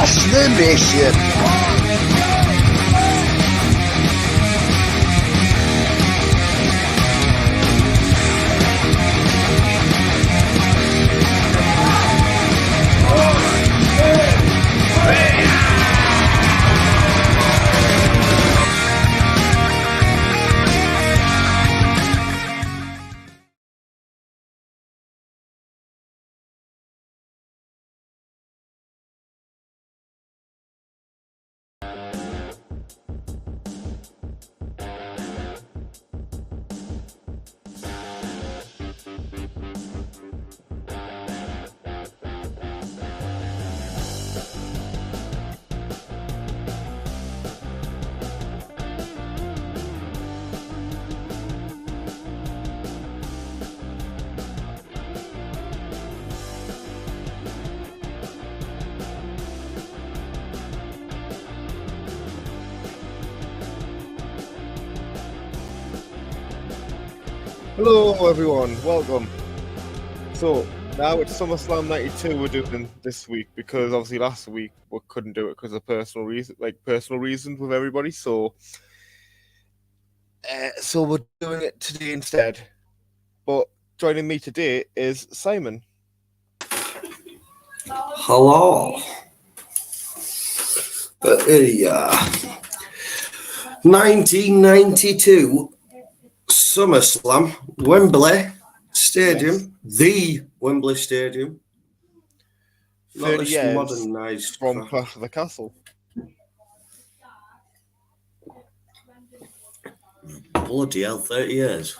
Transmission. Hello everyone, welcome. So now it's Summerslam 92 we're doing this week because obviously last week we couldn't do it because of personal reasons with everybody. So we're doing it today instead. But joining me today is Simon. Hello. 1992 SummerSlam, Wembley Stadium, yes. The Wembley Stadium. 30 years modernised from Clash of the Castle. Bloody hell, 30 years.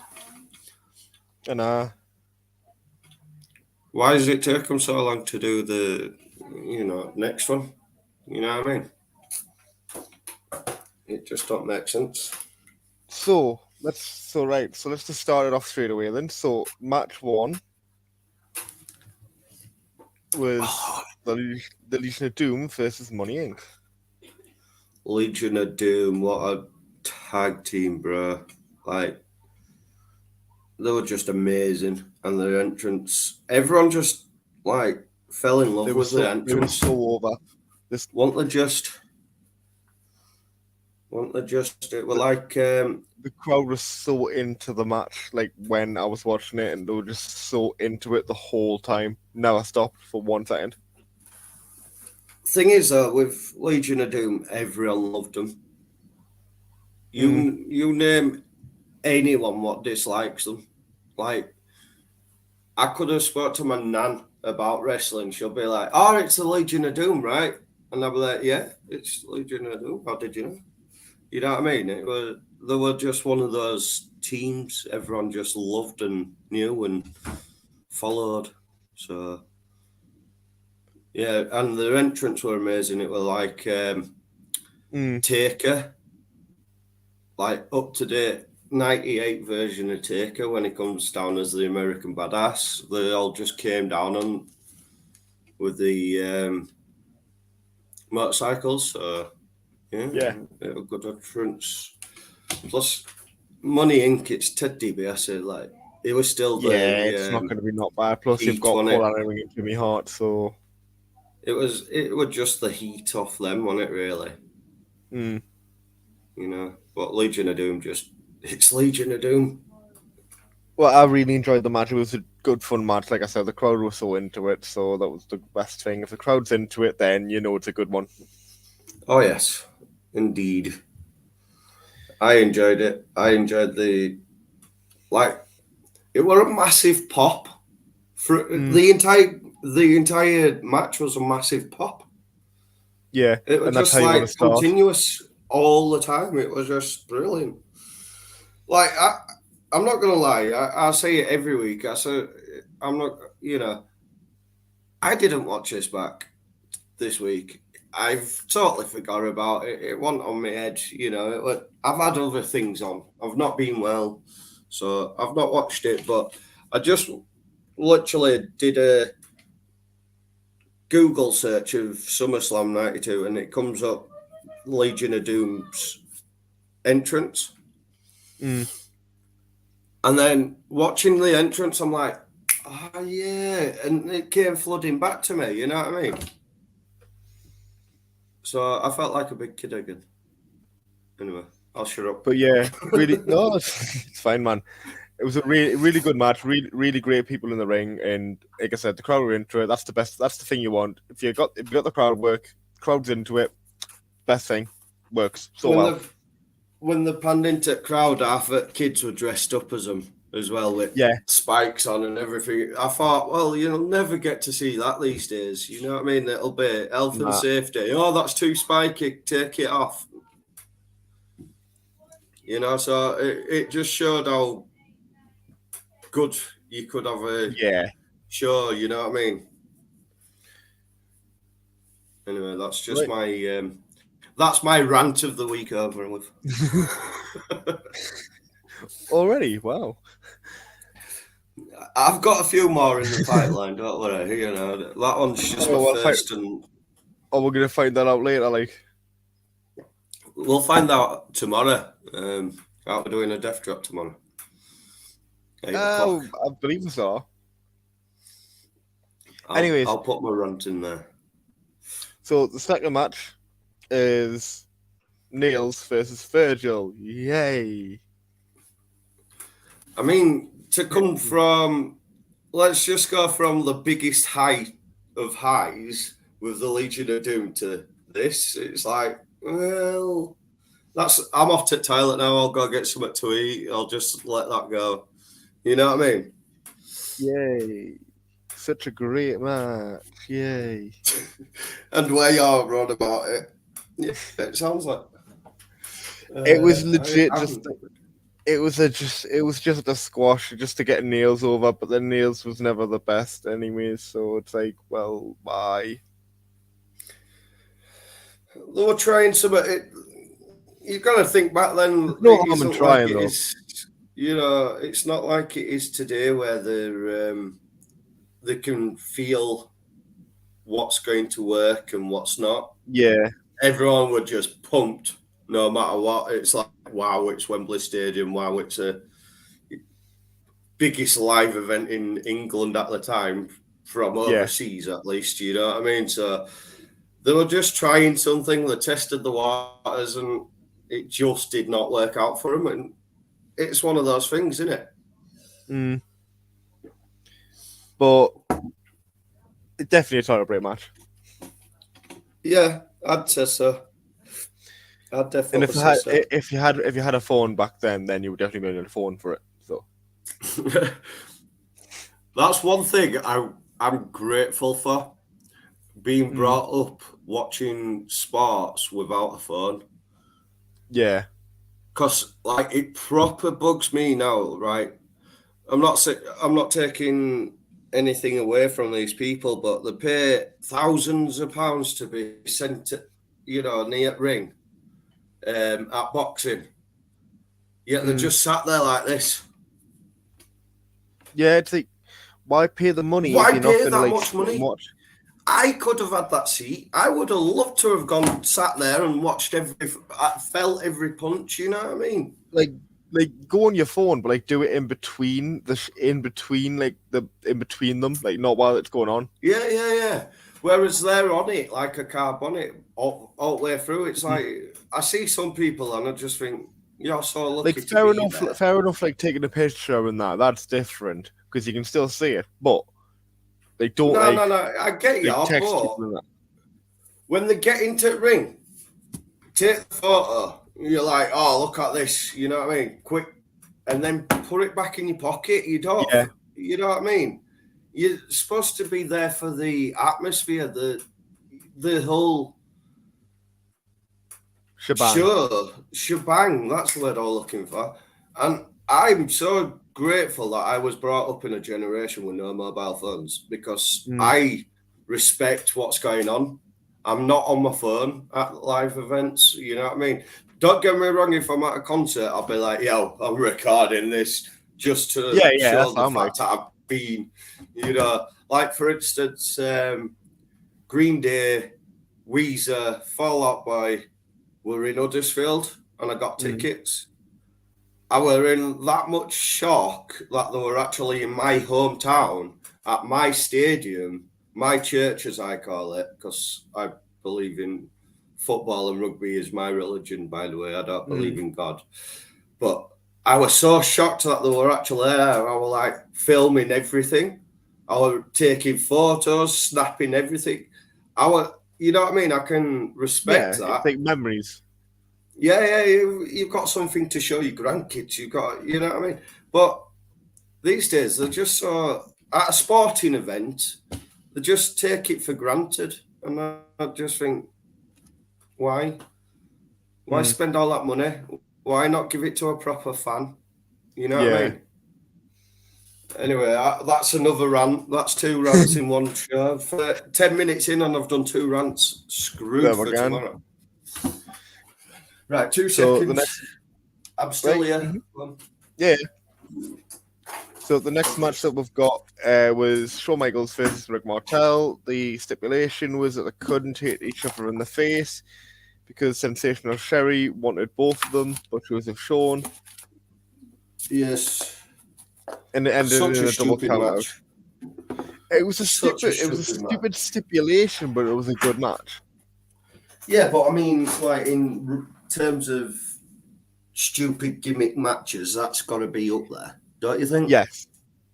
And why does it take them so long to do the, next one? You know what I mean? It just don't make sense. So let's just start it off straight away then. So match 1 was the Legion of Doom versus Money Inc. Legion of Doom, what a tag team, bro. Like, they were just amazing. And their entrance, everyone just, fell in love with their entrance. They were so over. It were like... the crowd was so into the match, like, when I was watching it, and they were just so into it the whole time. Never stopped for 1 second. Thing is, though, with Legion of Doom, everyone loved them. You name anyone what dislikes them. Like, I could have spoke to my nan about wrestling. She'll be like, "Oh, it's the Legion of Doom, right?" And I'll be like, "Yeah, it's Legion of Doom. How did you know?" You know what I mean? They were just one of those teams everyone just loved and knew and followed. So, yeah, and their entrance were amazing. It were like Taker, like up-to-date 98 version of Taker when he comes down as the American Badass. They all just came down on with the motorcycles. So, yeah, it was good entrance. Plus, Money Inc. It's Ted DiBiase. Like, it was still there. Yeah, it's not going to be not bad. Plus, you've got Paul Ellering and Jimmy Hart, so it was just the heat off them, wasn't it? Really. You know, but Legion of Doom it's Legion of Doom. Well, I really enjoyed the match. It was a good, fun match. Like I said, the crowd was so into it, so that was the best thing. If the crowd's into it, then you know it's a good one. Oh, yes. Indeed. I enjoyed it. I enjoyed it was a massive pop. For the entire match was a massive pop. Yeah. It was just like continuous all the time. It was just brilliant. Like, I'm not going to lie. I say it every week. I'm not, I didn't watch this back this week. I've totally forgot about it. It wasn't on my head, I've had other things on. I've not been well, so I've not watched it. But I just literally did a Google search of SummerSlam 92, and it comes up Legion of Doom's entrance. And then watching the entrance, I'm like, oh, yeah. And it came flooding back to me, you know what I mean? So I felt like a big kid again. Anyway, I'll shut up. But yeah, really, no, it's fine, man. It was a really good match. Really great people in the ring, and like I said, the crowd were into it. That's the best. That's the thing you want. If you got the crowd's into it. Best thing, works so well. When the panned into crowd, half the kids were dressed up as them as well with spikes on and everything. I thought, well, you'll never get to see that these days. You know what I mean? It'll be health and safety. Oh, that's too spiky. Take it off. You know, so it just showed how good you could have a show. You know what I mean? Anyway, that's just my rant of the week over with. Already, wow. I've got a few more in the pipeline, don't worry. You know, that one's just my first. We're gonna find that out later. Like, we'll find out tomorrow. We're doing a death drop tomorrow. 8 o'clock. I believe so. Anyways, I'll put my rant in there. So the second match is Niels versus Virgil. Yay! I mean, to come from, let's just go from the biggest height of highs with the Legion of Doom to this. It's like, well, I'm off to the toilet now. I'll go get something to eat. I'll just let that go. You know what I mean? Yay! Such a great match. Yay! And where you're on about it. Yeah, it sounds like it was legit. It was just a squash just to get Niels over, but then Niels was never the best anyway. So it's like, well, bye. They were trying something. You've got to think back then. No harm in trying, though. You know, it's not like it is today where they can feel what's going to work and what's not. Yeah. Everyone would just pumped no matter what. It's like, wow, it's Wembley Stadium. Wow, it's a biggest live event in England at the time from overseas, at least. You know what I mean? So they were just trying something. They tested the waters and it just did not work out for them. And it's one of those things, isn't it? Mm. But it's definitely a title break match. Yeah, I'd say so. I'd definitely say so. If you had a phone back then you would definitely be on a phone for it. So that's one thing I'm grateful for. Being brought up watching sports without a phone. Yeah. Because like it proper bugs me now, right? I'm not taking anything away from these people, but they pay thousands of pounds to be sent to, near ring at boxing. Yet they just sat there like this. Yeah, it's like, why pay the money? Why pay that much money? I could have had that seat. I would have loved to have gone, sat there and watched felt every punch. You know what I mean? Like go on your phone, but like do it in between them, like not while it's going on. Yeah. Whereas they're on it like a carb on it all the way through. It's like I see some people and I just think you're so lucky. Like fair enough. Like taking a picture and that's different because you can still see it, but they don't. No. I get you. But when they get into the ring, take the photo. You're like, oh, look at this. You know what I mean? Quick, and then put it back in your pocket. You don't. Yeah. You know what I mean? You're supposed to be there for the atmosphere, the whole shebang. That's the word I'm looking for. And I'm so grateful that I was brought up in a generation with no mobile phones because I respect what's going on. I'm not on my phone at live events. You know what I mean? Don't get me wrong. If I'm at a concert, I'll be like, yo, I'm recording this just to show the fact that I've been, like for instance, Green Day, Weezer, Fall Out Boy were in Huddersfield and I got tickets. I were in that much shock that they were actually in my hometown at my stadium, my church, as I call it, because I believe in football and rugby is my religion, by the way. I don't believe Mm. in God. But I was so shocked that they were actually there. I was like filming everything. I was taking photos, snapping everything. You know what I mean? I can respect Yeah, it's that. like memories. Yeah, you've got something to show your grandkids. You've got, you know what I mean? But these days, they're just so, at a sporting event, they just take it for granted. And I just think, why? Why Mm. spend all that money? Why not give it to a proper fan? You know what I Yeah. mean? Anyway, that's another rant. That's 2 rants in one show. For 10 minutes in, and I've done 2 rants. Screwed There for again. tomorrow. Right, 2 So seconds. the next, I'm still right? here. Mhm. Yeah. So the next match that we've got was Shawn Michaels versus Rick Martel. The stipulation was that they couldn't hit each other in the face because Sensational Sherry wanted both of them, but she was with Shawn, Yes. and it ended Such in a a double stupid count out. match. It was a Such a stupid stipulation, but it was a good match. Yeah, but I mean, like in terms of stupid gimmick matches, that's got to be up there, don't you think? Yes.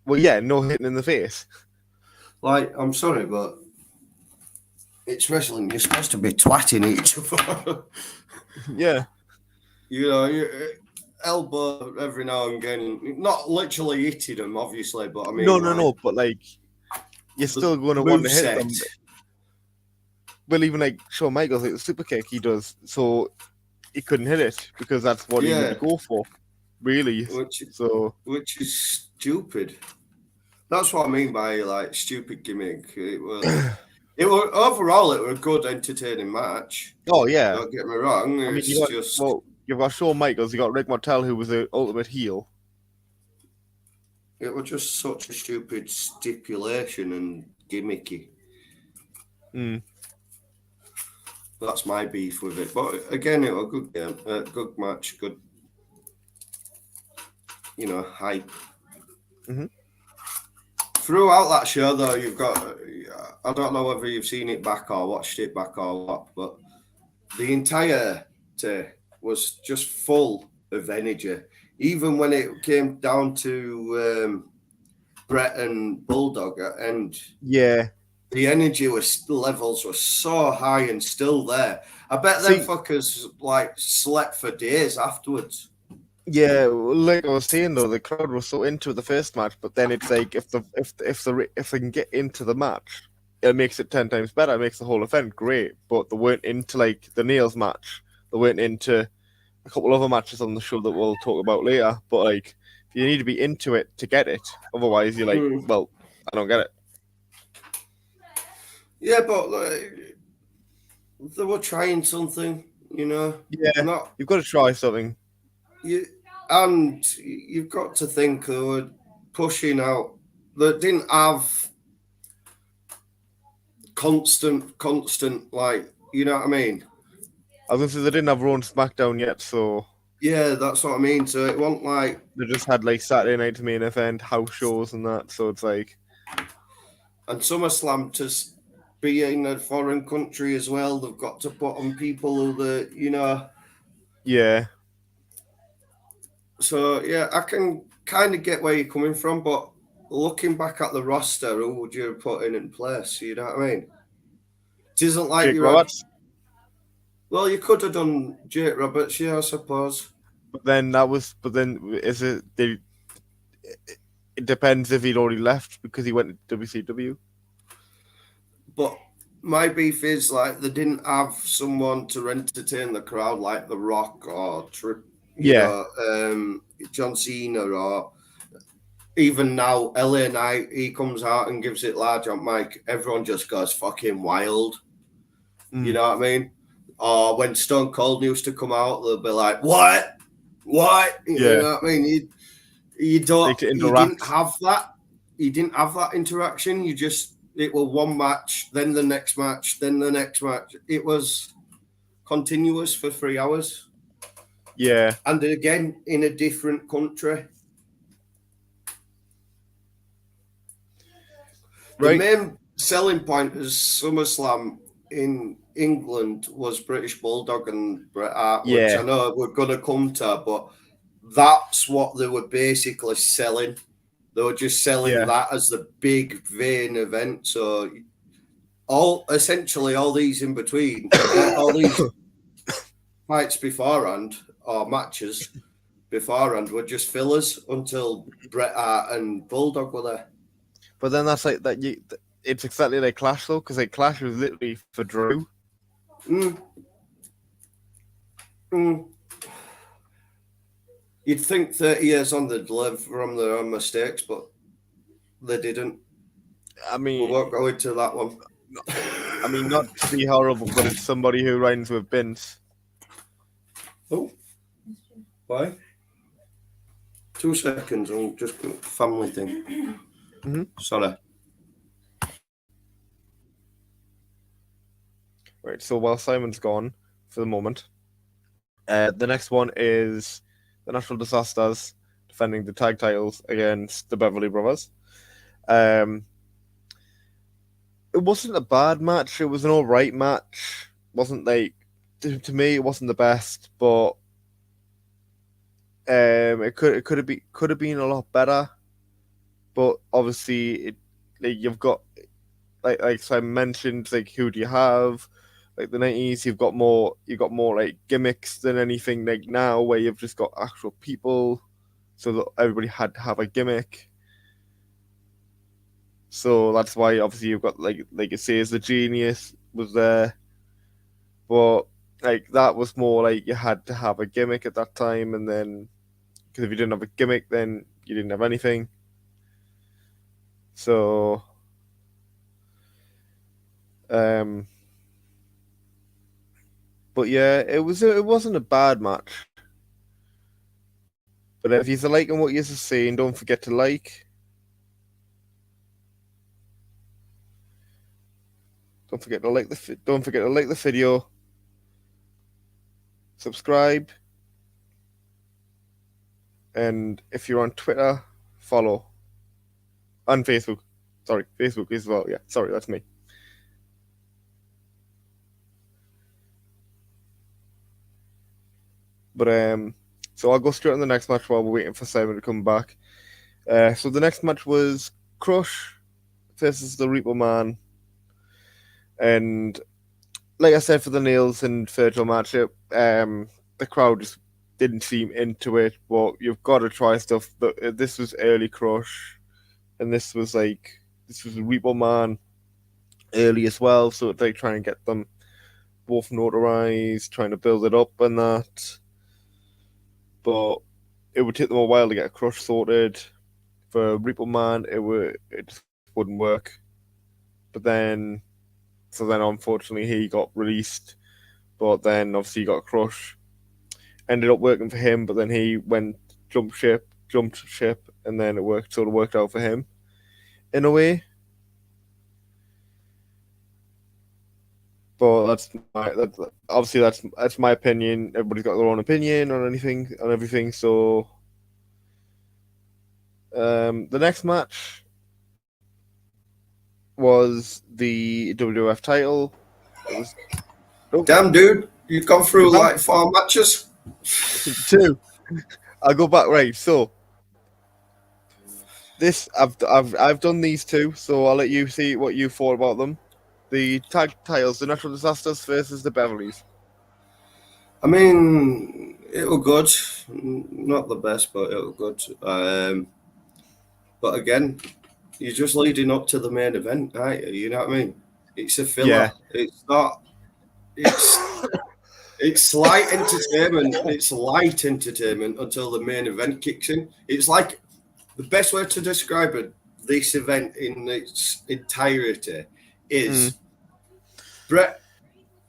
Well, yeah, no hitting in the face. Like, I'm sorry, but it's wrestling. You're supposed to be twatting each other. Yeah. You know, elbow every now and again. Not literally hitting them, obviously, but I mean, No. But like, you're still going to want to hit them. Well, even like Shawn Michaels, like the super kick he does, so he couldn't hit it because that's what he would go for, really. Which is stupid. That's what I mean by like stupid gimmick. It was overall it was a good, entertaining match. Oh yeah, Don't get me wrong. I mean, you've got Shawn Michaels, you got Rick Martel, who was the ultimate heel. It was just such a stupid stipulation and gimmicky. Mm. That's my beef with it. But again, it was a good game, good match, good, hype. Mm-hmm. Throughout that show, though, you've got, I don't know whether you've seen it back or watched it back or what, but the entire day was just full of energy. Even when it came down to Brett and Bulldog, and yeah, the energy levels were so high and still there. I bet them fuckers like slept for days afterwards. Yeah, like I was saying though, the crowd was so into the first match, but then it's like if they can get into the match, it makes it 10 times better. It makes the whole event great. But they weren't into like the Nails match. They weren't into a couple other matches on the show that we'll talk about later. But like, you need to be into it to get it. Otherwise, you're like, well, I don't get it. Yeah, but they were trying something, Yeah, you've got to try something. And you've got to think they were pushing out. They didn't have constant, like, you know what I mean? I was going to say they didn't have Raw and SmackDown yet, so... Yeah, that's what I mean. So it wasn't like... They just had, like, Saturday Night Main Event, house shows and that, so it's like... And SummerSlam, to be in a foreign country as well, they've got to put on people who, Yeah. So, yeah, I can kind of get where you're coming from, but looking back at the roster, who would you have put in place? You know what I mean? It isn't like Jake Roberts. Well, you could have done Jake Roberts, yeah, I suppose. But then is it? It depends if he'd already left because he went to WCW. But my beef is like they didn't have someone to entertain the crowd like The Rock or John Cena, or even now LA Knight. He comes out and gives it large on mic. Everyone just goes fucking wild. You know what I mean? Or when Stone Cold used to come out, they'll be like, "What? What?" You know what I mean? You didn't have that. You didn't have that interaction. It was one match, then the next match, then the next match. It was continuous for 3 hours. Yeah. And again, in a different country. Right. The main selling point is SummerSlam in England was British Bulldog and Bret Hart, which I Yeah, know we're going to come to, but that's what they were basically selling. They were just selling yeah, that as the big main event. So all these in between, all these fights beforehand or matches beforehand were just fillers until Bret Hart and Bulldog were there. but then that's like that. It's exactly like Clash though, because like Clash was literally for Drew. Mm, mm. You'd think 30 years on they'd learn from their own mistakes, but they didn't. I We mean, won't go into that one. not to be horrible, but it's somebody who rhymes with Vince. Oh, why? 2 seconds, I'll just family thing. Mm-hmm. Sorry. Right. So while Simon's gone for the moment, the next one is the Natural Disasters defending the tag titles against the Beverly Brothers. Um, it wasn't a bad match. It was an all right match. Wasn't like to me, it wasn't the best, but could have been a lot better. But obviously, like you've got like Simon mentioned, like who do you have? Like the 90s, you've got more like gimmicks than anything like now, where you've just got actual people, so that everybody had to have a gimmick. So that's why obviously you've got like it says the genius was there, but like that was more like you had to have a gimmick at that time, and then because if you didn't have a gimmick, then you didn't have anything. So um, but yeah, it wasn't a bad match. But if you're liking what you're seeing, don't forget to like. Don't forget to like the video. Subscribe, and if you're on Twitter, follow. And Facebook. Sorry, Facebook as well. Yeah, sorry, that's me. But so I'll go straight on the next match while we're waiting for Simon to come back. So the next match was Crush versus the Reaper Man, and like I said for the Nails and Virgil matchup, the crowd just didn't seem into it. But you've got to try stuff. But this was early Crush, and this was Reaper Man early as well. So it's like trying to get them both notarized, trying to build it up and that. But it would take them a while to get a Crush sorted. For Reaper Man, it just wouldn't work. But then, unfortunately he got released. But then obviously he got Crush. Ended up working for him, but then he jumped ship, and then sort of worked out for him in a way. But obviously that's my opinion. Everybody's got their own opinion on everything. So the next match was the WWF title. It was Damn, dude, you've gone through like 4 matches. two. I'll go back right. So this I've done these two. So I'll let you see what you thought about them. The tag titles, the Natural Disasters versus the Beverlys. I mean, it was good. Not the best, but it was good. But again, you're just leading up to the main event, aren't you? You know what I mean? It's a filler. Yeah. It's not. It's light entertainment. It's light entertainment until the main event kicks in. It's like the best way to describe it, this event in its entirety is Brett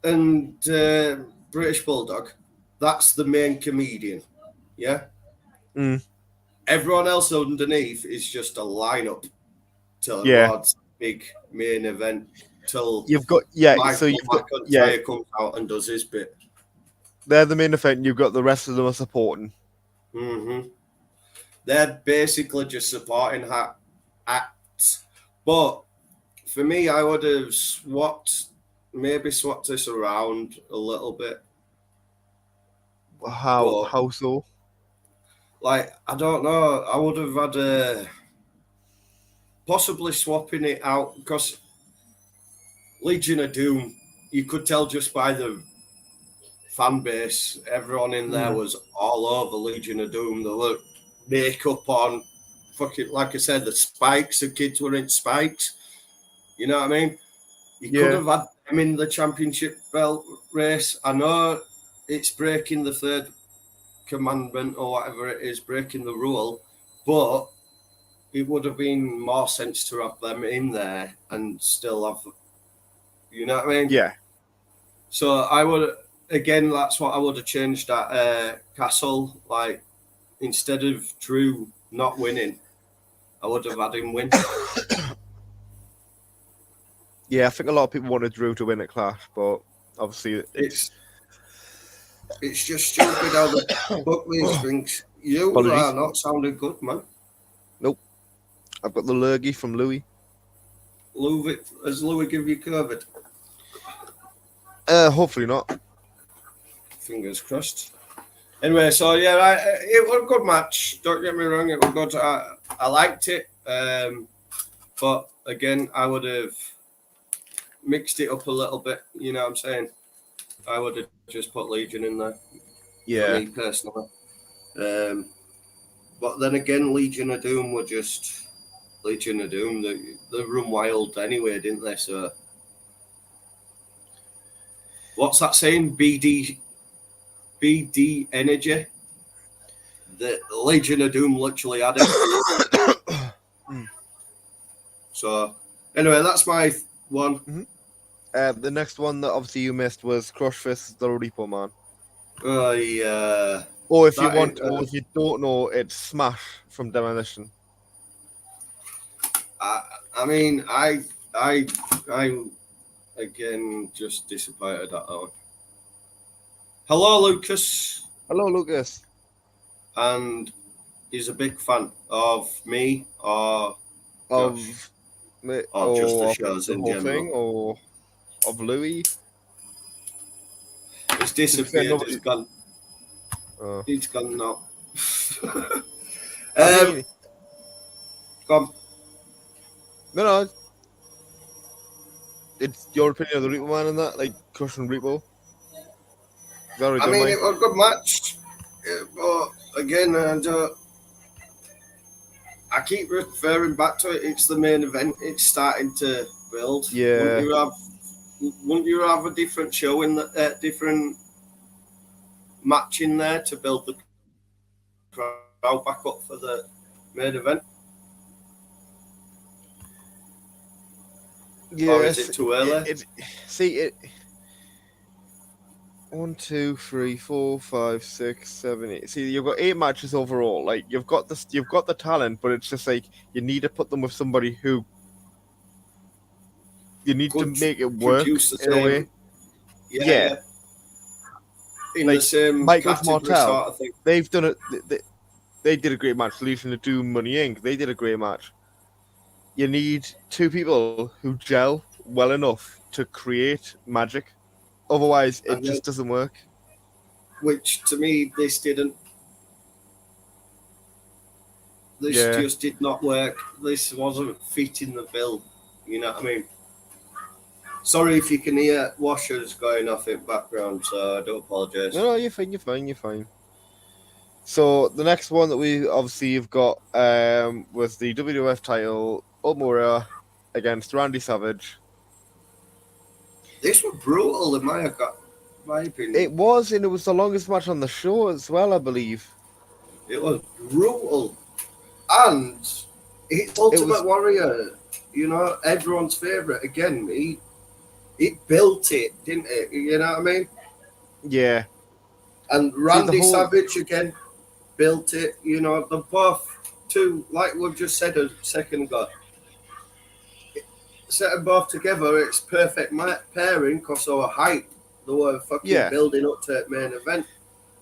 and British Bulldog. That's the main comedian. Yeah. Mm. Everyone else underneath is just a lineup till Yeah. Rod's big main event till You've got Michael McIntyre comes out and does his bit. They're the main event. You've got the rest of them are supporting. Mm-hmm. They're basically just supporting acts. But for me, I would have swapped maybe swap this around a little bit. How But how so? like, I don't know. I would have had possibly swapping it out because Legion of Doom, you could tell just by the fan base, everyone in there was all over Legion of Doom. They were makeup on, fucking like I said, the spikes. The kids were in spikes. You know what I mean? You could Yeah. have had them in the championship belt race. I know it's breaking the third commandment or whatever it is, breaking the rule, but it would have been more sense to have them in there and still have, you know what I mean? Yeah. So I would, again, that's what I would have changed at Castle. Like, instead of Drew not winning, I would have had him win. Yeah, I think a lot of people wanted Drew to win at Clash, but obviously It's just stupid how the book these things. You Apologies. are not sounding good, man. Nope. I've got the lurgy from Louis. Louis, has Louis give you COVID? Hopefully not. Fingers crossed. Anyway, so yeah, it was a good match. Don't get me wrong, it was good. I liked it, but again, I would have mixed it up a little bit. You know what I'm saying? I would have just put Legion in there. Yeah. For me personally. But then again, Legion of Doom were just Legion of Doom. They run wild anyway, didn't they? So what's that saying? BD energy. The Legion of Doom literally had it. So anyway, that's my one. Mm-hmm. The next one that obviously you missed was Crush Fist, the Repo Man. Yeah. Or if you want, or if you don't know, it's Smash from Demolition. I mean, I again just disappointed at that one. Hello, Lucas. Hello, Lucas. And he's a big fan of me or Of or just the shows in general. Thing, or of Louis. It's disappeared. It's gone. Oh. It's gone now. I mean, come. No. It's your opinion of the Repo Man and that, like Crush and Repo. I mean, it was a good match, but again, I keep referring back to it. It's the main event. It's starting to build. Yeah. Wouldn't you have a different show in the different match in there to build the crowd back up for the main event? Yeah. Or is it too early? See, 1, 2, 3, 4, 5, 6, 7, 8. See, you've got 8 matches overall. Like you've got the talent, but it's just like you need to put them with somebody who you need to make it work in a way. Yeah. In like the same Michael's category Martel, sort of thing. They've done it. They did a great match. Legion of Doom, Money Inc. They did a great match. You need 2 people who gel well enough to create magic. Otherwise, it just doesn't work. Which, to me, this didn't. This just did not work. This wasn't fitting the bill. You know what I mean? Sorry if you can hear washers going off in background, so I do apologise. No, you're fine. So, the next one that we obviously have got was the WWF title, Ultimate against Randy Savage. This was brutal in my opinion. It was, and it was the longest match on the show as well, I believe. It was brutal. And Ultimate Warrior, you know, everyone's favourite. Again, he built it, didn't it? You know what I mean? Yeah. And Randy Savage, again, built it. You know, they're both two, like we've just said a second ago. Set them both together, it's perfect pairing because they were hype. They were fucking building up to the main event.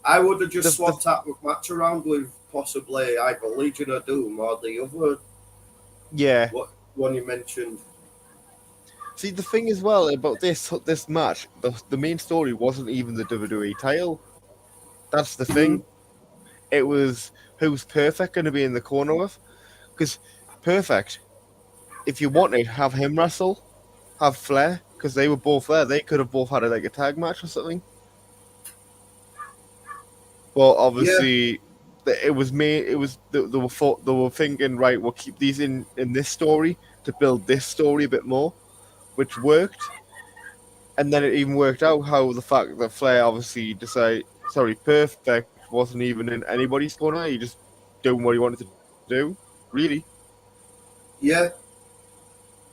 I would have just swapped that match around with possibly either Legion of Doom or the other. Yeah. What one you mentioned? See, the thing as well about this match, the main story wasn't even the WWE title. That's the Mm, thing. It was who's Perfect going to be in the corner with, because Perfect, if you wanted, have him wrestle, have Flair, because they were both there. They could have both had like a tag match or something. But yeah, obviously, it was made. It was they were thinking, right, we'll keep these in this story to build this story a bit more, which worked. And then it even worked out how the fact that Flair obviously decided, sorry, Perfect wasn't even in anybody's corner. He just doing what he wanted to do, really. yeah.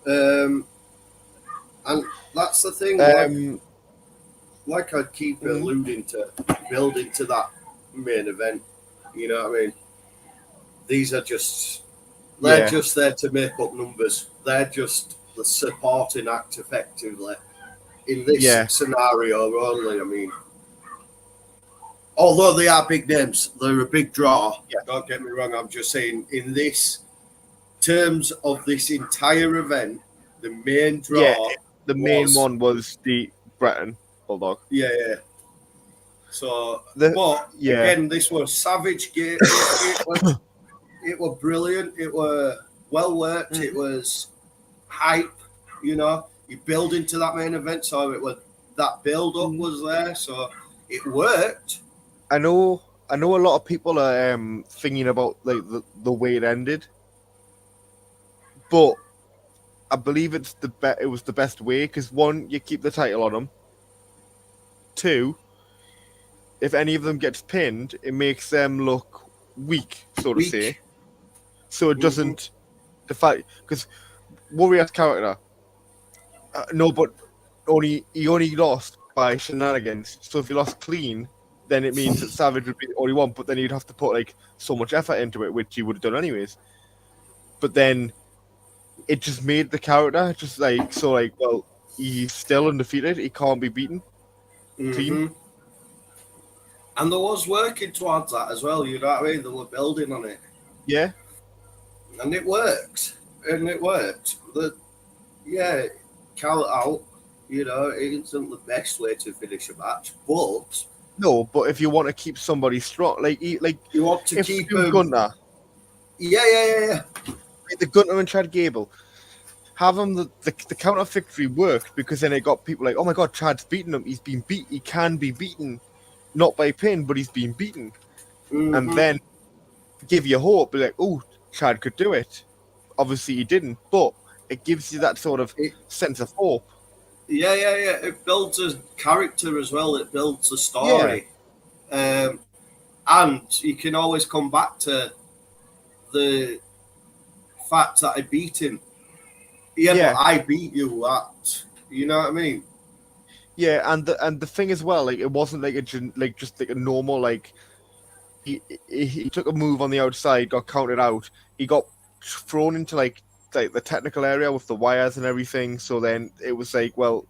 Um, and that's the thing. Um, Like I keep mm, alluding to, building to that main event. You know what I mean? These are just they're yeah, just there to make up numbers. They're just the supporting act, effectively, in this yeah, scenario only. I mean, although they are big names, they're a big draw. yeah, Don't get me wrong. I'm just saying, in this terms of this entire event, the main yeah. draw The main was, one was the Breton Bulldog. yeah, yeah. So, The but yeah, again, this was savage. It was brilliant. It was well worked. It mm, was hype. You know, you build into that main event, so it was that build up mm. was there. So it worked. I know a lot of people are thinking about like the way it ended, but I believe it was the best way because one, you keep the title on them. Two, if any of them gets pinned, it makes them look weak, so to say. Weak. So it Mm-hmm. doesn't the fact because Warrior's character, no, but only he only lost by shenanigans. So if he lost clean, then it means that Savage would be the only one. But then you'd have to put like so much effort into it, which he would have done anyways. But then it just made the character just like so like well he's still undefeated. He can't be beaten clean. Mm-hmm. And there was working towards that as well. You know what I mean? They were building on it, Yeah, and it worked. And it worked. The yeah, count out. You know, it isn't the best way to finish a match, but no, but if you want to keep somebody strong, like you want to if keep you them. Gunter, Yeah, yeah, yeah, yeah. like the Gunter and Chad Gable, have him the counter victory worked because then it got people like, oh my god, Chad's beaten him. He's been beat. He can be beaten, not by pin, but he's been beaten. And Mm-hmm. then give you hope, be like, oh, Chad could do it. Obviously, he didn't, but it gives you that sort of It, sense of hope. yeah, yeah, yeah. It builds a character as well. It builds a Yeah, story, um, and you can always come back to the fact that I beat him. Yeah, but yeah, I beat you at. You know what I mean? yeah. And the thing as well, like it wasn't like like just like a normal like he took a move on the outside, got counted out. He got thrown into like the technical area with the wires and everything. So then it was like, well,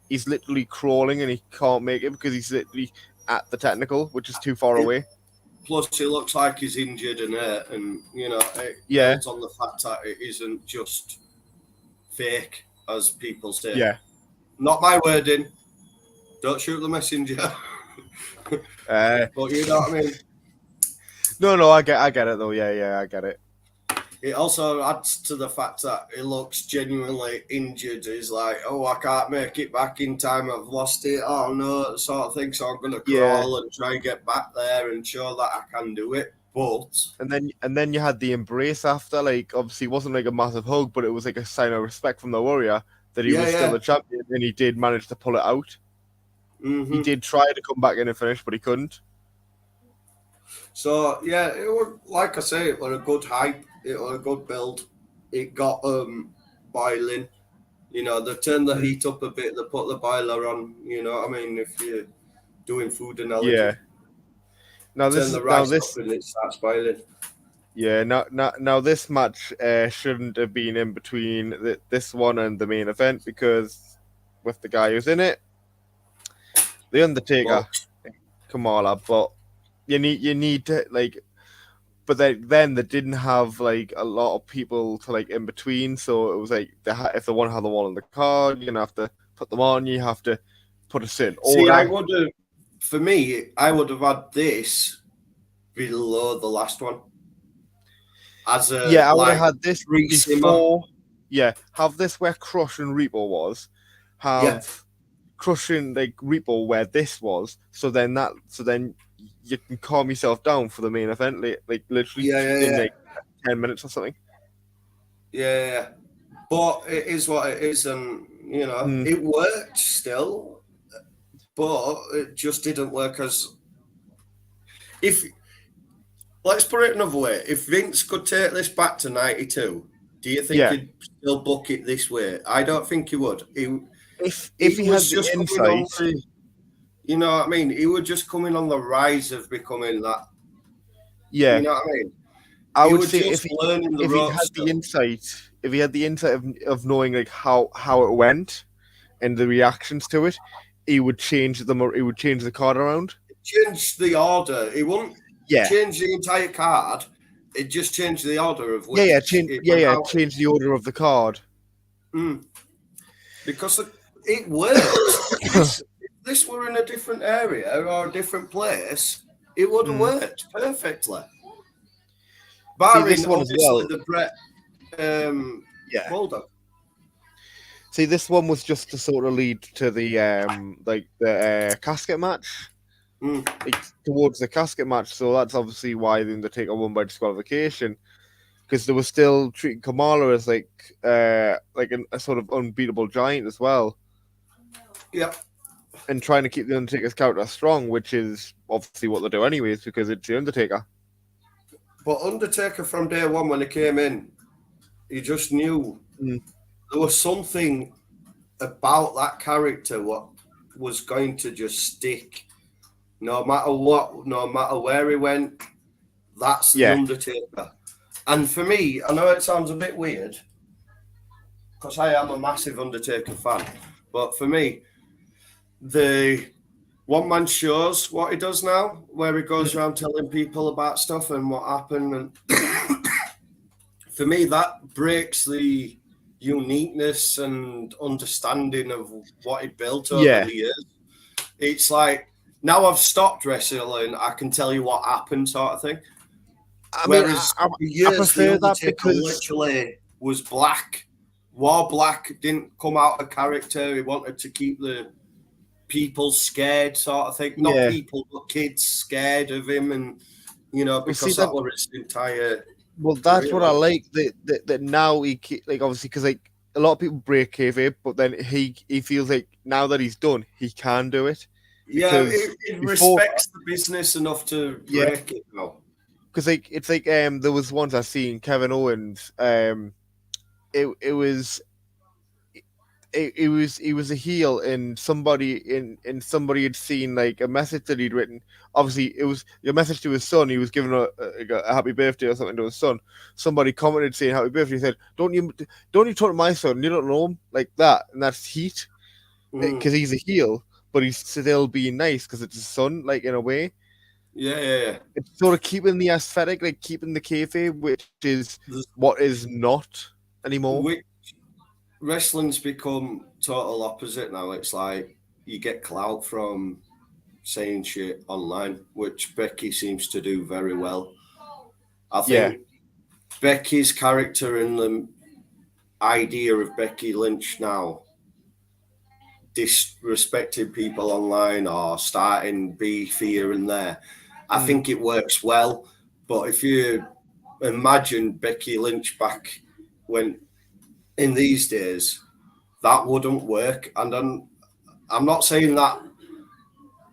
he's literally crawling and he can't make it because he's literally at the technical, which is too far It, away. plus, he looks like he's injured and hurt, and you know it Yeah, builds on the fact that it isn't just fake, as people say. yeah. Not my wording. Don't shoot the messenger. Uh, But you know what I mean. no, I get it though. Yeah, yeah, I get it. It also adds to the fact that he looks genuinely injured. He's like, oh, I can't make it back in time. I've lost it. Oh no, sort of thing. So I'm going to Yeah, crawl and try and get back there and show that I can do it. But and then you had the embrace after. Like obviously, it wasn't like a massive hug, but it was like a sign of respect from the warrior that he yeah, was still yeah. the champion, and he did manage to pull it out. He Mm-hmm. did try to come back in and finish, but he couldn't. So yeah, it was like I say, it was a good hype. It was a good build. It got boiling. You know, they turned the Mm. heat up a bit. They put the boiler on. You know what I mean? If you're doing food analogy, Yeah. Now turn this the is now rice up this and it starts boiling. yeah now this match shouldn't have been in between this one and the main event because with the guy who's in it, the Undertaker, But Kamala. But you need to like but then they didn't have like a lot of people to like in between, so it was like if they want to have the one on the card, you're gonna have to put them on. You have to put a certain See, I order. would have, for me, I would have had this below the last one as a Yeah, I would have like had this re simmer. before. Yeah, have this where Crush and Reaper was. Yeah, Have Crush and like Reaper where this was. So then you can calm yourself down for the main event, like literally yeah, yeah, in yeah, like 10 minutes or something. yeah, yeah. But it is what it is, and Mm, it worked still, but it just didn't work as if. Let's put it another way: if Vince could take this back to '92, do you think yeah, he'd still book it this way? I don't think he would. if He he was had the just coming on insight, the, you know what I mean? He was just coming on the rise of becoming that. You yeah, know what I mean? I He would was say just learning the if he'd ropes had the still. insight, if he had the insight of knowing like how it went and the reactions to it, he would change them or he would change the card around. Change the order. He wouldn't Yeah, change the entire card. It just changed the order of yeah, yeah, which it yeah, went yeah. out. Change the order of the card. Mm. Because it worked. If this were in a different area or a different place, it would have Mm. worked perfectly. See Barring this one as obviously well. the Brett Yeah. Bulldog. See this one was just to sort of lead to the casket match, Mm. like towards the casket match. So that's obviously why the Undertaker won by disqualification because they were still treating Kamala as like a sort of unbeatable giant as well, Yeah. and trying to keep the Undertaker's character strong, which is obviously what they do anyways because it's the Undertaker. But Undertaker from day one when he came in, he just knew Mm. there was something about that character what was going to just stick no matter what, no matter where he went. That's the Yeah. Undertaker. And for me, I know it sounds a bit weird because I am a massive Undertaker fan, but for me, the one man shows what he does now, where he goes around telling people about stuff and what happened, and for me, that breaks the uniqueness and understanding of what he built over Yeah. the years. It's like now I've stopped wrestling, I can tell you what happened, sort of thing. I mean, Whereas I for years, the prefer that Undertaker because literally was black, wore black, didn't come out of character. He wanted to keep the people scared, sort of thing. Not yeah. people, but kids scared of him, and Well, see because that was his entire well, that's career. what I like that now like obviously because like a lot of people break kayfabe, but then he feels like now that he's done, he can do it Yeah, because it before respects the business enough to yeah, break it now. because like it's like there was once I seen Kevin Owens it was he was a heel and somebody had seen like a message that he'd written. Obviously it was a message to his son. He was giving a happy birthday or something to his son. Somebody commented saying happy birthday. He said, don't you talk to my son, you don't know him," like that. And that's heat because he's a heel, but he's still being nice because it's his son, like in a way. Yeah. It's sort of keeping the aesthetic, like keeping the kayfabe, which is There's, what is not anymore. wrestling's become total opposite now. It's like you get clout from saying shit online, which Becky seems to do very well. I Yeah, think Becky's character and the idea of Becky Lynch now disrespecting people online or starting beef here and there. I think it works well. But if you imagine Becky Lynch back when in these days, that wouldn't work. And I'm not saying that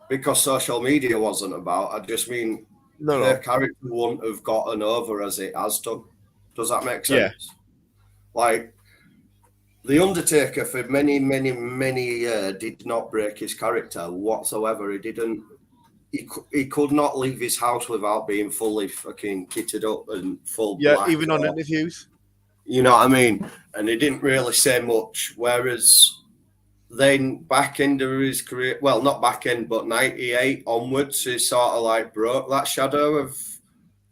because social media wasn't about. I just mean her no, character wouldn't have gotten over as it has done. Does that make yeah, sense? Like the Undertaker for many, many, many years did not break his character whatsoever. He didn't. He could not leave his house without being fully fucking kitted up and full yeah. black. Even on interviews. You know what I mean? And he didn't really say much. Whereas then back end of his career, well, not back end, but 98 onwards, he sort of like broke that shadow of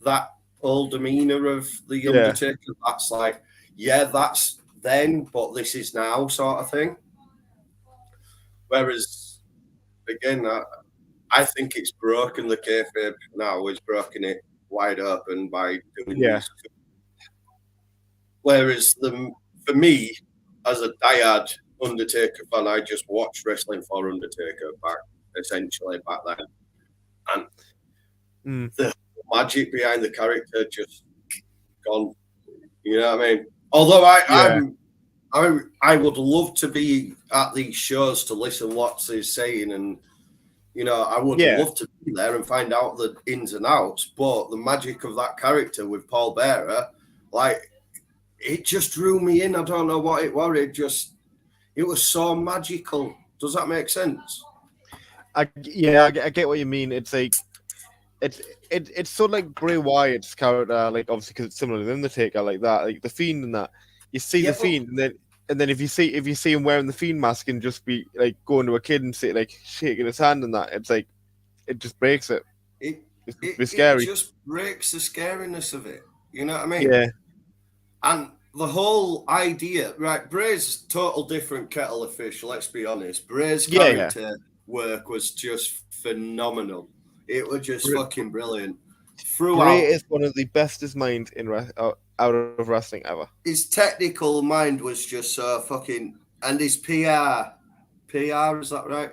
that whole demeanor of the Yeah, Undertaker. That's like, yeah, that's then, but this is now, sort of thing. Whereas, again, I think it's broken the kayfabe now. He's broken it wide open by doing yeah, these. Whereas for me, as a diehard Undertaker fan, I just watched wrestling for Undertaker essentially back then, and mm, the magic behind the character just gone. You know what I mean? Although yeah, I would love to be at these shows to listen what he's saying, and I would yeah. love to be there and find out the ins and outs. But the magic of that character with Paul Bearer, like, it just drew me in. I don't know what it was. It was so magical. Does that make sense? I get what you mean. It's like it's sort of like Bray Wyatt's character, like obviously because it's similar to the Undertaker, like that, like the Fiend and that. You see the Yeah, but Fiend, and then if you see him wearing the Fiend mask and just be like going to a kid and say like shaking his hand and that, it's like it just breaks it. it It's just a it bit it scary. just breaks the scariness of it. You know what I mean? Yeah, And the whole idea, right? Bray's total different kettle of fish. Let's be honest. Bray's yeah. character work was just phenomenal. It was just Bray, fucking brilliant Bray throughout. is one of the bestest minds out of wrestling ever. His technical mind was just so fucking, and his PR, is that right?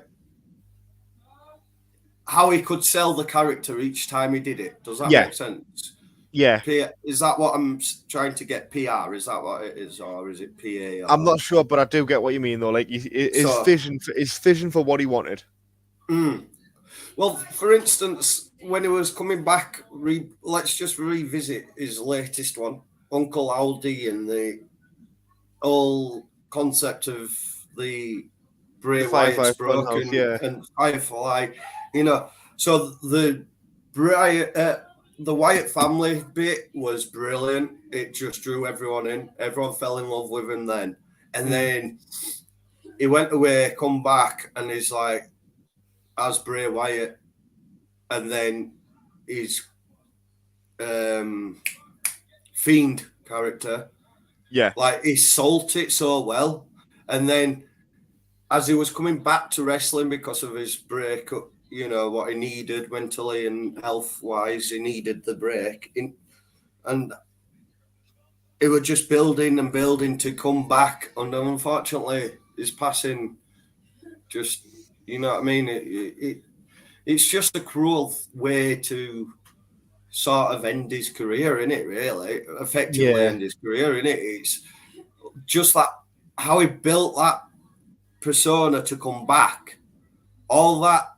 How he could sell the character each time he did it. Does that Yeah, make sense? yeah. Is that what I'm trying to get? PR, is that what it is, or is it PA? I'm Or not sure, but I do get what you mean though. Like so? his vision for what he wanted. Mm. Well, for instance, when he was coming back, let's just revisit his latest one, Uncle Aldi, and the whole concept of the The Bray Wyatt's Firefly Funhouse, broken yeah. and Firefly, you know. So the Wyatt family bit was brilliant. It just drew everyone in. Everyone fell in love with him then, and Mm. then he went away, come back, and he's like as Bray Wyatt, and then his Fiend character, Yeah. like he sold it so well, and then as he was coming back to wrestling because of his breakup, what he needed mentally and health wise, he needed the break, and it was just building and building to come back, and unfortunately, his passing just, you know what I mean? It's just a cruel way to sort of end his career, in it, really, effectively Yeah. end his career, in it. It's just that how he built that persona to come back, all that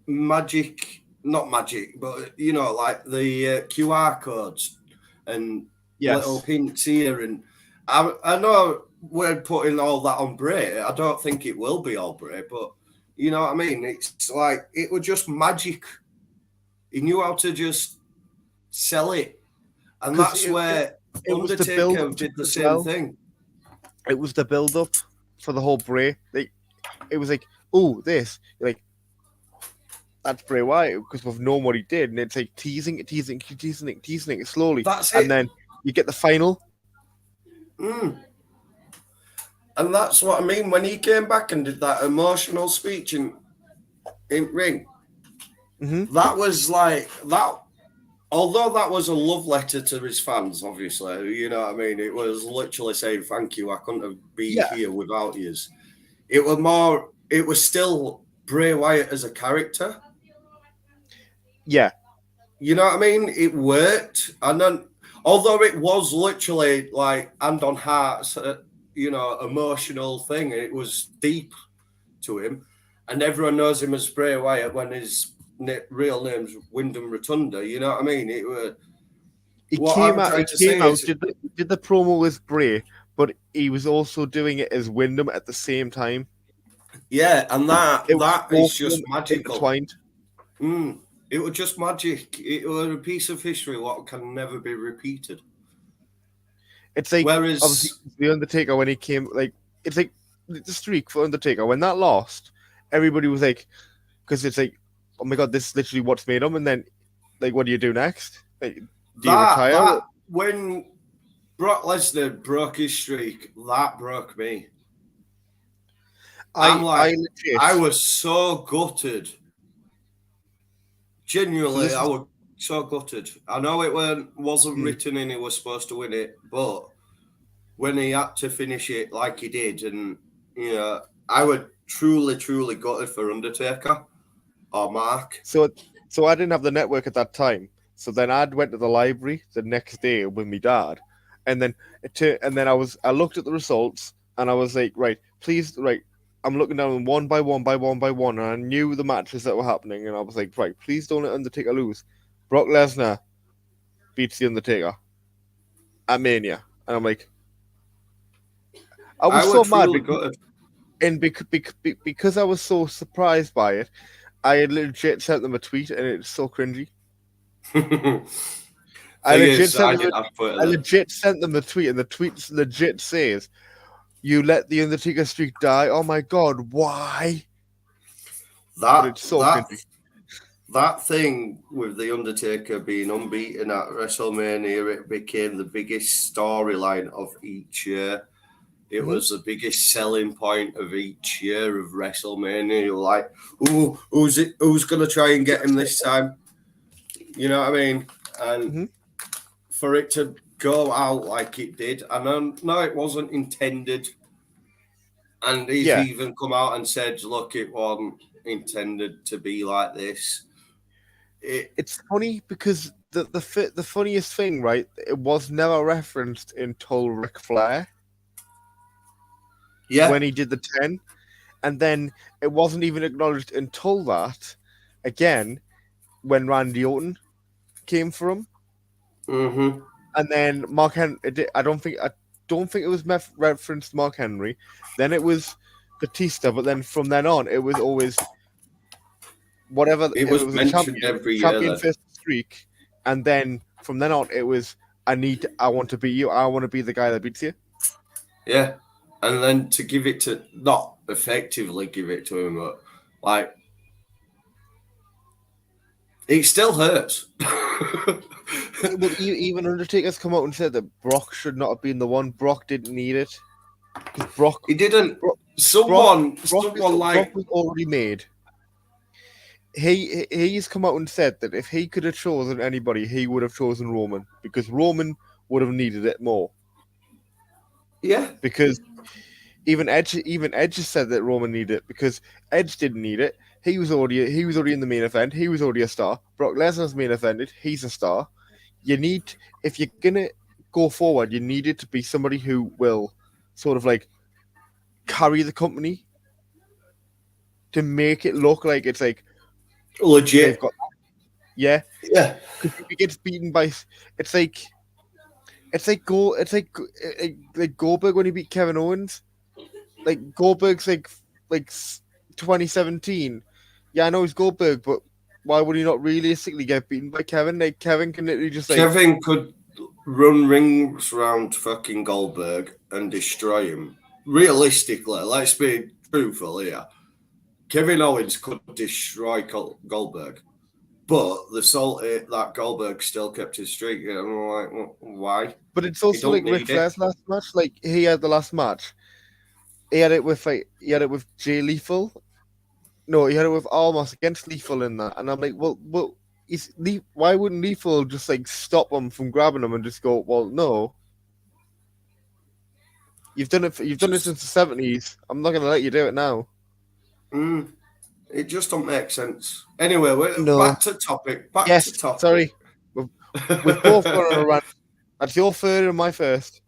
magic, not magic, but like the QR codes and little Yes. hints here, and I know we're putting all that on Bray. I don't think it will be all Bray, but you know what I mean. It's like it was just magic. He knew how to just sell it, and Because that's where it was the build Undertaker up to did it the as same well. thing. It was the build up for the whole Bray. Like it was like, oh, this like that's Bray Wyatt because we've known what he did, and it's like teasing it slowly, That's and it. then you get the final. Mm. And that's what I mean when he came back and did that emotional speech in ring. Mm-hmm. That was like that. Although that was a love letter to his fans, obviously, you know what I mean. It was literally saying thank you. I couldn't have been Yeah. here without you. It was more. It was still Bray Wyatt as a character. Yeah. You know what I mean? It worked, and then although it was literally like hand on heart, emotional thing, it was deep to him, and everyone knows him as Bray Wyatt when his real name's Wyndham Rotunda. You know what I mean? It was He what came I'm out. He trying to came say out. is, Did the promo as Bray, but he was also doing it as Wyndham at the same time. yeah, and that It was that both is of them just magical. intertwined. It was just magic. It was a piece of history what can never be repeated. It's like obviously Whereas, the Undertaker when he came. Like it's like the streak for Undertaker when that lost. Everybody was like, because it's like, oh my god, this is literally what's made him. And then, like, what do you do next? Like, Do you retire? That when Brock Lesnar broke his streak, that broke me. I'm like, I legit. I was so gutted. Genuinely, So I was so gutted. I know it wasn't Hmm. written in he was supposed to win it, but when he had to finish it like he did, and I was truly, truly gutted for Undertaker or Mark. So I didn't have the network at that time. So then I went to the library the next day with my dad, and then I looked at the results and I was like, right, please, right. I'm looking down one by one by one by one, and I knew the matches that were happening, and I was like, right, please don't let Undertaker lose. Brock Lesnar beats the Undertaker at Mania, and I'm like, I I was was so mad truly gutted. because I was so surprised by it. I had legit sent them a tweet, and it's so cringy. I Thing legit is, I sent them. didn't have Twitter I then. legit sent them the tweet, and the tweet legit says, "You let the Undertaker streak die." Oh my god, why? But That it's so that cringy. that thing with the Undertaker being unbeaten at WrestleMania, it became the biggest storyline of each year. It Mhm. was the biggest selling point of each year of WrestleMania. You're like, ooh, who's gonna try and get him this time? You know what I mean? And Mhm. for it to go out like it did, and no, it wasn't intended. And he's Yeah, even come out and said, look, it wasn't intended to be like this. it's funny because the funniest thing, right? It was never referenced until Ric Flair Yeah. when he did the 10, and then it wasn't even acknowledged until that again when Randy Orton came for him. Mm-hmm. And then Mark Henry. I don't think it was referenced Mark Henry. Then it was Batista, but then from then on, it was always whatever. It If it was was a mentioned every year champion then. first streak, and then from then on, it was I want to beat you. I want to be the guy that beats you. Yeah. And then to give it to, not effectively give it to him, but like, it still hurts. Well, even Undertaker's come out and said that Brock should not have been the one. Brock didn't need it because He didn't. Brock, Someone Brock like, was already made. He's come out and said that if he could have chosen anybody, he would have chosen Roman because Roman would have needed it more. yeah, Because even Edge has said that Roman needed it because Edge didn't need it. He was already in the main event. He was already a star. Brock Lesnar's main evented. He's a star. You need if you're gonna go forward, you need it to be somebody who will sort of like carry the company to make it look like it's like they've legit. got yeah. Yeah. Because if he gets beaten by, it's like like Goldberg when he beat Kevin Owens. Like Goldberg's like 2017. Yeah, I know he's Goldberg, but why would he not realistically get beaten by Kevin? Like Kevin can literally just like Kevin could run rings around fucking Goldberg and destroy him. Realistically, let's be truthful here. Kevin Owens could destroy Goldberg, but the salt that Goldberg still kept his streak. And I'm like, well, why? but it's He also don't like Ric need it. Flair's last match. Like he had the last match. He had it with Jay Lethal. No, he had it with Almas against Lethal in that. And I'm like, well why wouldn't Lethal just like stop him from grabbing him and just go, well, no. You've done it since the 70s. I'm not gonna let you do it now. It just don't make sense. Anyway, we're No. back to topic. Back Yes, to topic. sorry. We've both gone on a rant. That's your third and my first.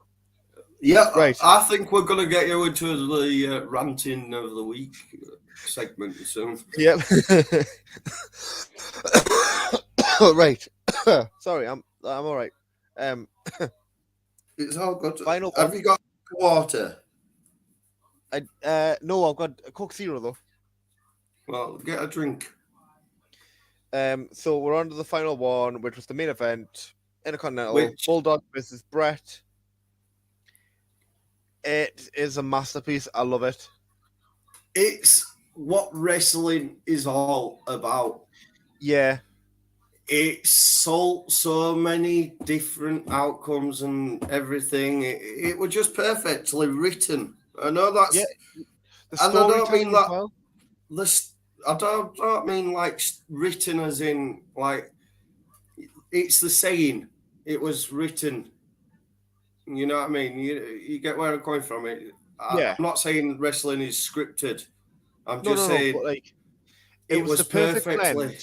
Yeah, Right. I think we're going to get you into the ranting of the week segment soon. Yep. Right. Sorry, I'm all right. It's all good. Final Have one. you got water? No, I've got a Coke Zero though. Well, get a drink. So we're on to the final one, which was the main event, Intercontinental Which- Bulldog versus Brett. It is a masterpiece. I love it. It's what wrestling is all about. Yeah. It sold so many different outcomes and everything. It was just perfectly written. I know Yeah, that's, the and I don't mean storytelling as that. well. This, I don't mean like written as in like it's the saying. It was written. You know what I mean? You get where I'm coming from. Yeah, I'm not saying wrestling is scripted. I'm no, just no, no, but saying like it it was was the perfect blend. perfectly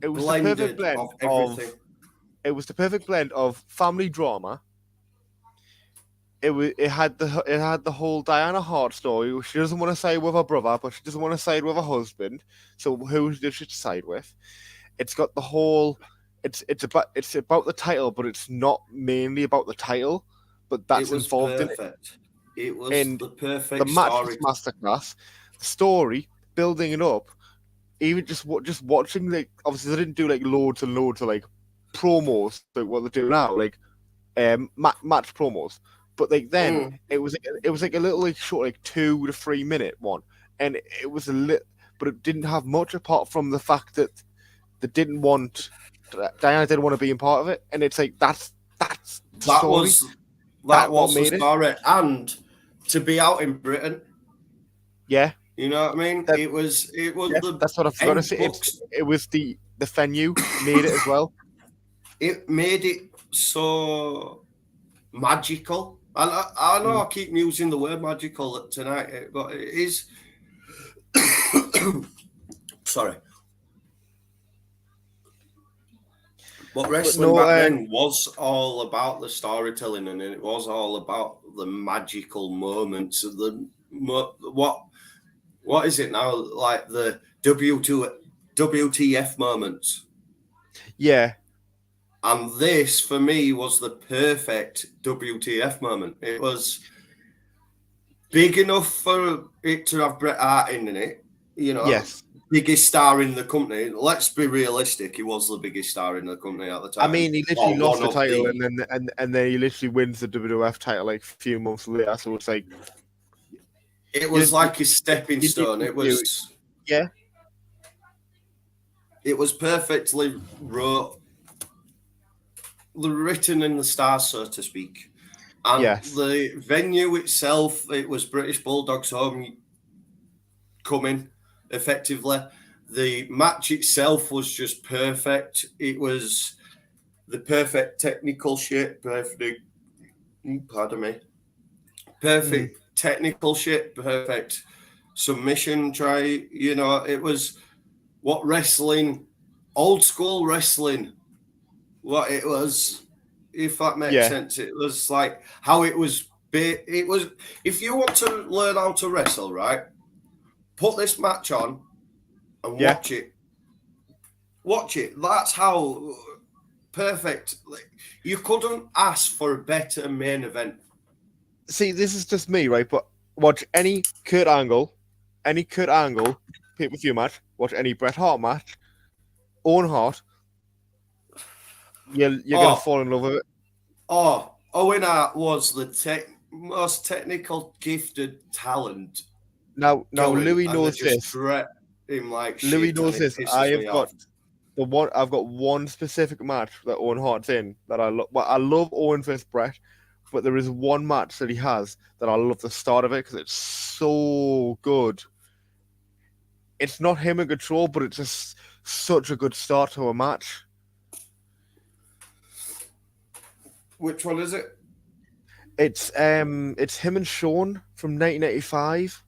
It was the perfect blended blend of everything. of it was the perfect blend of family drama. It had the whole Diana Hart story. Where she doesn't want to side with her brother, but she doesn't want to side with her husband. So who does she side with? It's got the whole. It's about the title, but it's not mainly about the title, but It that's was involved in it. perfect. It was And the the perfect match was story. masterclass. The story, building it up, even just watching, like, obviously they didn't do like loads and loads of like promos like what they do now, like match promos. But like then Mm. it was like a little like short, like 2 to 3 minute one, and it was a lit, but it didn't have much apart from the fact that they didn't want Diana didn't want to be in part of it, and it's like that's the That story. was that That what was the made it. story, and to be out in Britain, Yeah, you know what I mean. that It was yeah, the that's what I forgot to end say. books. It was the venue made it as well. It made it so magical. And I know Mm. I keep using the word magical tonight, but it is. Sorry, but But wrestling no, back then was all about the storytelling, and it was all about the magical moments of what is it now? Like the WTF moments. yeah, And this, for me, was the perfect WTF moment. It was big enough for it to have Bret Hart in it. You know, yes. biggest star in the company. Let's be realistic. He was the biggest star in the company at the I time, mean, he literally or lost one the of title, the. and then he literally wins the WWF title like a few months later. So it's like It you was didn't, you, like a stepping you stone. didn't, you, yeah, It was perfectly written in the stars, so to speak. And yes, the venue itself, it was British Bulldogs homecoming, effectively. The match itself was just perfect. It was the perfect technical shit, perfect, pardon me, mm, perfect technical shit, perfect submission try. You know, it was what wrestling, old school wrestling, what it was, if that makes yeah, sense. It was like how it was. It was, if you want to learn how to wrestle, right, put this match on and yeah. watch it. Watch it. That's how perfect. Like, you couldn't ask for a better main event. See, this is just me, right? But watch any Kurt Angle pay-per-view match. Watch any Bret Hart match. Owen Hart. You're gonna Oh, fall in love with it. Owen Hart was the most technical, gifted talent Now going, Louis and they knows just this. treat him like Louis shit, and knows it this. pisses me off. I've got one specific match that Owen Hart's in that I love. Well, I love Owen versus Brett, but there is one match that he has that I love the start of it because it's so good. It's not him in control, but it's just such a good start to a match. Which one is it? It's him and Sean from 1995.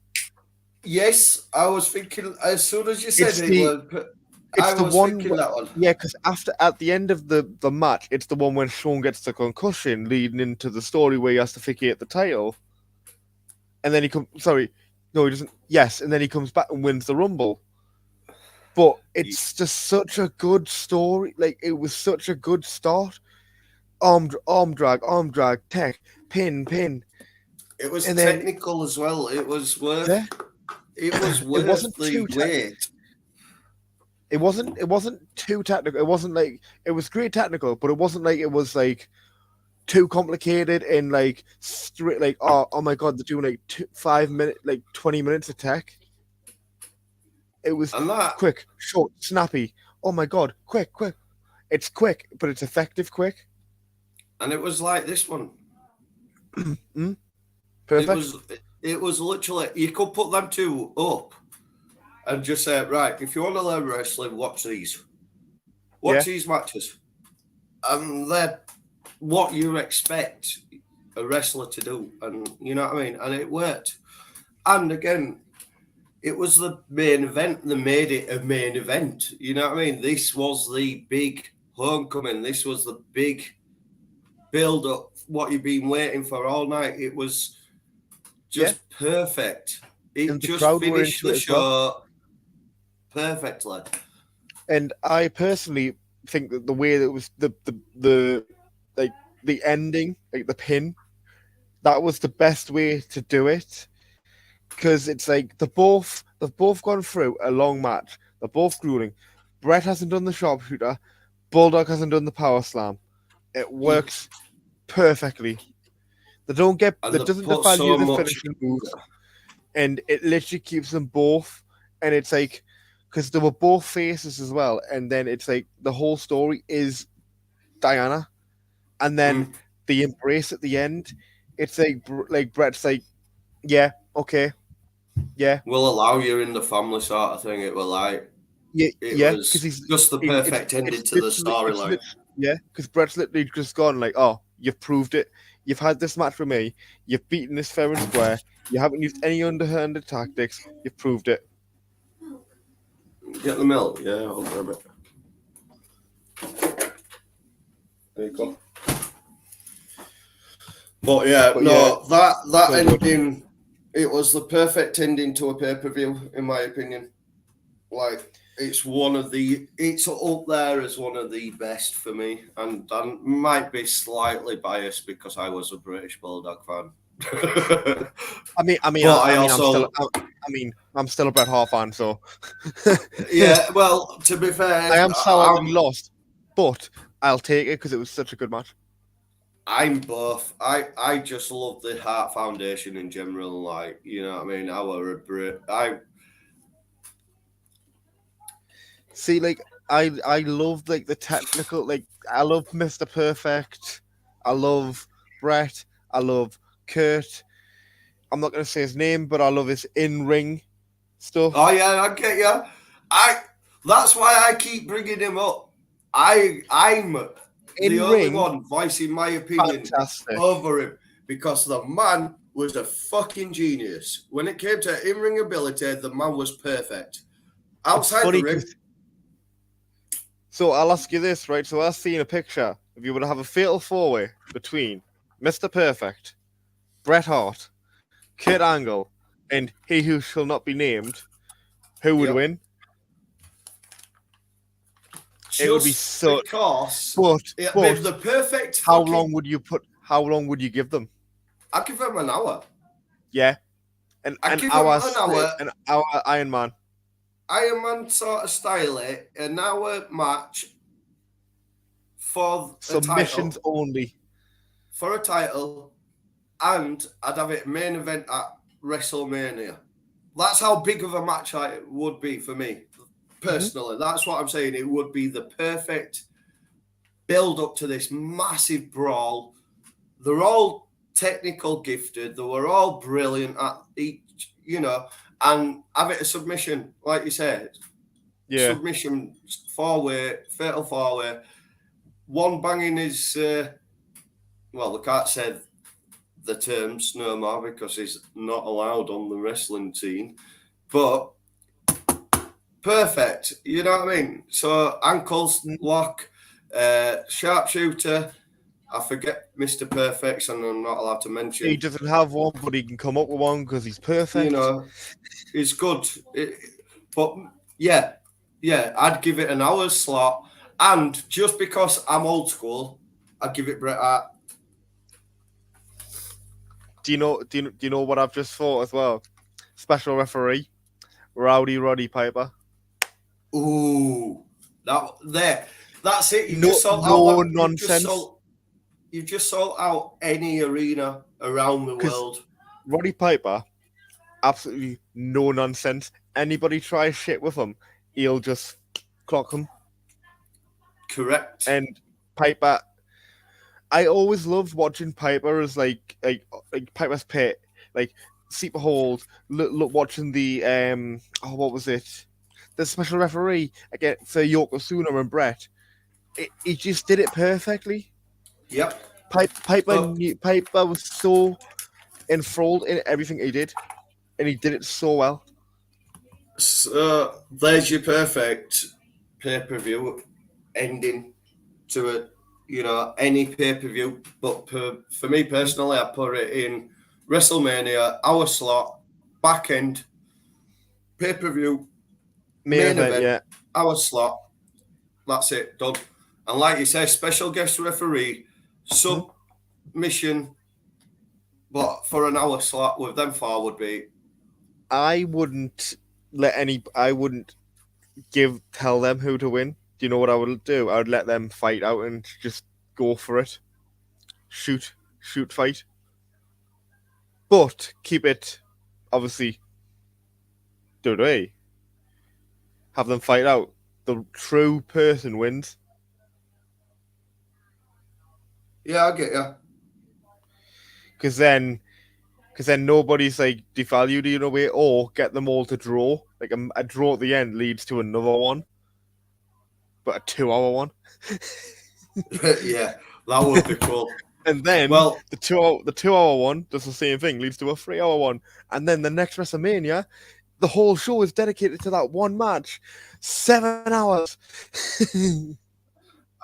Yes, I was thinking as soon as you said It's it the was. I it's the was one. thinking that one. Yeah, because after at the end of the match, it's the one when Sean gets the concussion, leading into the story where he has to vacate the title. And then he comes. Sorry, no, he doesn't. Yes, and then he comes back and wins the Rumble. But it's just such a good story. Like it was such a good start. Arm drag, tech, pin, It was and then technical as well. It was worth. yeah, It was it worth wasn't the too technical. wait. It wasn't too technical. It wasn't like it was great technical, but it wasn't like it was like too complicated and like straight like oh my god they're doing like 5 minute like 20 minutes of tech. It was And that quick, short, snappy. Oh my god, quick. It's quick, but it's effective quick. And it was like this one. It Perfect. was it was literally, you could put them two up and just say, right, if you want to learn wrestling, watch these. Watch Yeah. these matches. And they're what you expect a wrestler to do. And you know what I mean? And it worked. And again, it was the main event that made it a main event. You know what I mean? This was the big homecoming. This was the big build up, what you've been waiting for all night. It was just perfect. It And the just crowd were finished into the it as well. show perfectly. And I personally think that the way that it was the like the ending, like the pin, that was the best way to do it. Because it's like they've both gone through a long match. They're both grueling. Brett hasn't done the sharpshooter. Bulldog hasn't done the power slam. It works perfectly. They don't get And that they doesn't put devalue so the much. finishing moves, and it literally keeps them both. And it's like because they were both faces as well, and then it's like the whole story is Diana, and then the embrace at the end. It's like Brett's like, yeah, okay, yeah, Will allow you in the family sort of thing. It will like yeah, it yeah, because was just the perfect ending to the storyline. yeah, because Brett's literally just gone like, oh, you've proved it. You've had this match with me. You've beaten this fair and square. You haven't used any underhanded tactics. You've proved it. Get the milk, yeah, I'll grab it. There you go. But yeah, that so ending, it was the perfect ending to a pay-per-view, in my opinion. Like it's up there as one of the best for me, and I might be slightly biased because I was a British Bulldog fan. I'm still a Bret Hart fan, so yeah. Well, to be fair, I am sour that he lost, but I'll take it because it was such a good match. I'm both. I just love the Hart Foundation in general. Like, you know what I mean? I were a Brit. See, like I love like the technical. Like I love Mr. Perfect. I love Brett. I love Kurt. I'm not gonna say his name, but I love his in-ring stuff. Oh yeah, I get you. That's why I keep bringing him up. I'm the only one voicing my opinion over him because the man was a fucking genius. When it came to in-ring ability, the man was perfect. Outside the ring. So I'll ask you this, right? So I've seen a picture. If you were to have a fatal four-way between Mr. Perfect, Bret Hart, Kurt Angle, and he who shall not be named, who would win? It would be so because but the perfect. How long would you give them? I'd give them an hour. Yeah, an hour Iron Man. Iron Man sort of style it, an hour match for submissions only. For a title, and I'd have it main event at WrestleMania. That's how big of a match it would be for me. Personally, that's what I'm saying. It would be the perfect build up to this massive brawl. They're all technical gifted. They were all brilliant at each, and have it a submission, like you said. Yeah. Submission, four-way, fatal four-way. One banging is, well, they can't say the terms no more because it's not allowed on the wrestling scene. But perfect, you know what I mean? So ankles lock, sharpshooter. I forget Mr. Perfect, and I'm not allowed to mention. He doesn't have one, but he can come up with one because he's perfect. It's good. But yeah, I'd give it an hour's slot. And just because I'm old school, I'd give it Bret Hart. Do you know what I've just thought as well? Special referee, Roddy Piper. Ooh, that's it. You just sold out any arena around the world. Roddy Piper, absolutely no nonsense. Anybody tries shit with him, he'll just clock him. Correct. And Piper, I always loved watching Piper as like Piper's Pit, like Sleeper Hold. Look, watching the what was it? The special referee again for Yokozuna and Brett. He just did it perfectly. Yep. So, Piper was so enthralled in everything he did, and he did it so well. so there's your perfect pay-per-view ending to it. Any pay-per-view. But for me personally, I put it in WrestleMania, hour slot, back end, pay-per-view, Main main event, event, yeah. hour slot. That's it, done. And like you say, special guest referee, submission, but for an hour slot with them four would be. I wouldn't tell them who to win. Do you know what I would do? I would let them fight out and just go for it. Shoot, fight. But keep it, obviously, WWE. Have them fight out. The true person wins. Yeah, I get you. Because then nobody's like devalued in a way, or get them all to draw. Like a draw at the end leads to another one, but a 2-hour one. Yeah, that would be cool. And then the 2-hour one does the same thing, leads to a 3-hour one, and then the next WrestleMania, the whole show is dedicated to that one match, 7 hours.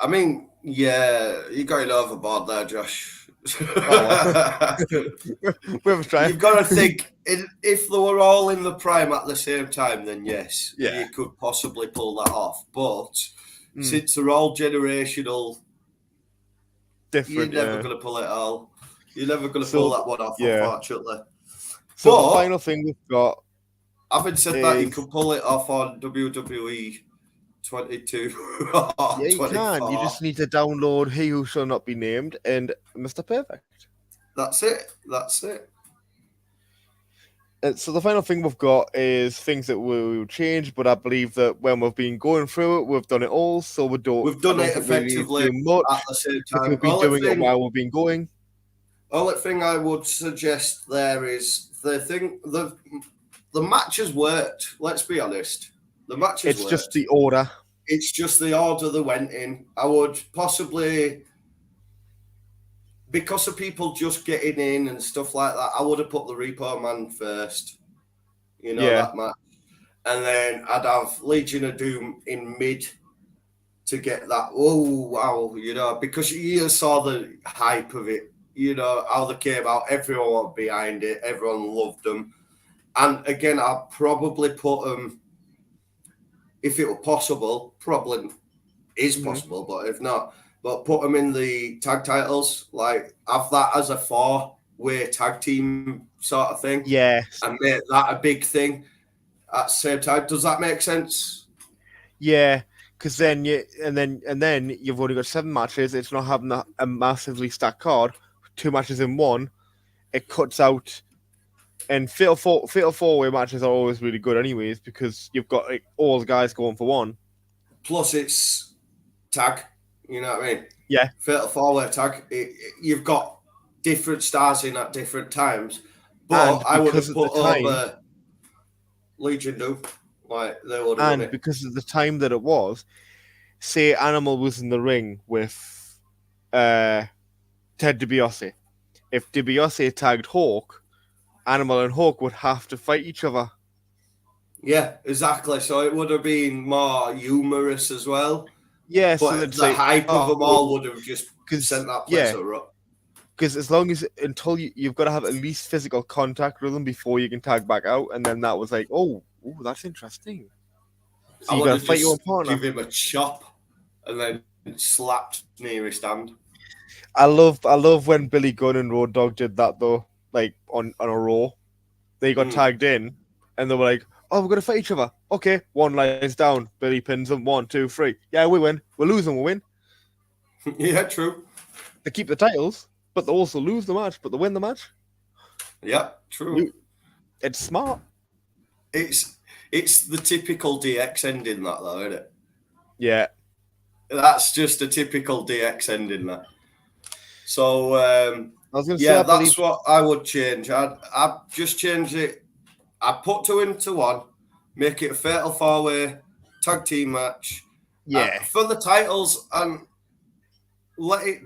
I mean, yeah, you got overboard there, Josh. You've got to think if they were all in the prime at the same time, then yes, you could possibly pull that off. But since they're all generational, different, you're never going to pull it all. You're never going to pull that one off, unfortunately. So the final thing we've got. Having said that, you can pull it off on WWE 22. Yeah, you can. You just need to download He Who Shall Not Be Named and Mr. Perfect. That's it. So the final thing we've got is things that will change, but I believe that when we've been going through it, we've done it all. So we've done it effectively really much at the same time. We've been doing it while we've been going. Only thing I would suggest there is the matches worked. Let's be honest. The matches It's worked. just the order. It's just the order they went in. I would possibly, because of people just getting in and stuff like that, I would have put the Repo Man first. That match. And then I'd have Legion of Doom in mid to get that. Oh, wow. Because you saw the hype of it. How they came out. Everyone was behind it. Everyone loved them. And again, I'd probably put them, if it were possible, probably is possible, but if not, but put them in the tag titles, like have that as a 4-way tag team sort of thing. Yes. And make that a big thing at the same time. Does that make sense? Yeah, because then you've only got 7 matches. It's not having a massively stacked card. 2 matches in one. It cuts out. And fatal 4-way matches are always really good, anyways, because you've got all the guys going for one. Plus, it's tag. You know what I mean? Yeah. Fatal 4-way tag. You've got different stars in at different times, but I would have put over Legion do. Like they would have. And because of the time that it was, say Animal was in the ring with Ted DiBiase. If DiBiase tagged Hawk, Animal and Hawk would have to fight each other. Yeah, exactly. So it would have been more humorous as well. Yeah, but so the hype of them all would have just sent that place up. Because until you've got to have at least physical contact with them before you can tag back out, and then that was like, oh, that's interesting. So you got to fight your partner. Give him a chop, and then slapped nearest hand. I love when Billy Gunn and Road Dogg did that though. Like on a Raw, they got tagged in, and they were like, "Oh, we're gonna fight each other." Okay, one lies down. Billy pins him. 1, 2, 3. Yeah, we win. We lose them. We win. Yeah, true. They keep the titles, but they also lose the match, but they win the match. Yeah, true. It's smart. It's the typical DX ending, that though, isn't it? Yeah. That's just a typical DX ending, that. So I was going to say, yeah, I believe, that's what I would change. I'd just change it. I'd put 2 into 1, make it a fatal 4-way tag team match yeah, for the titles, and let it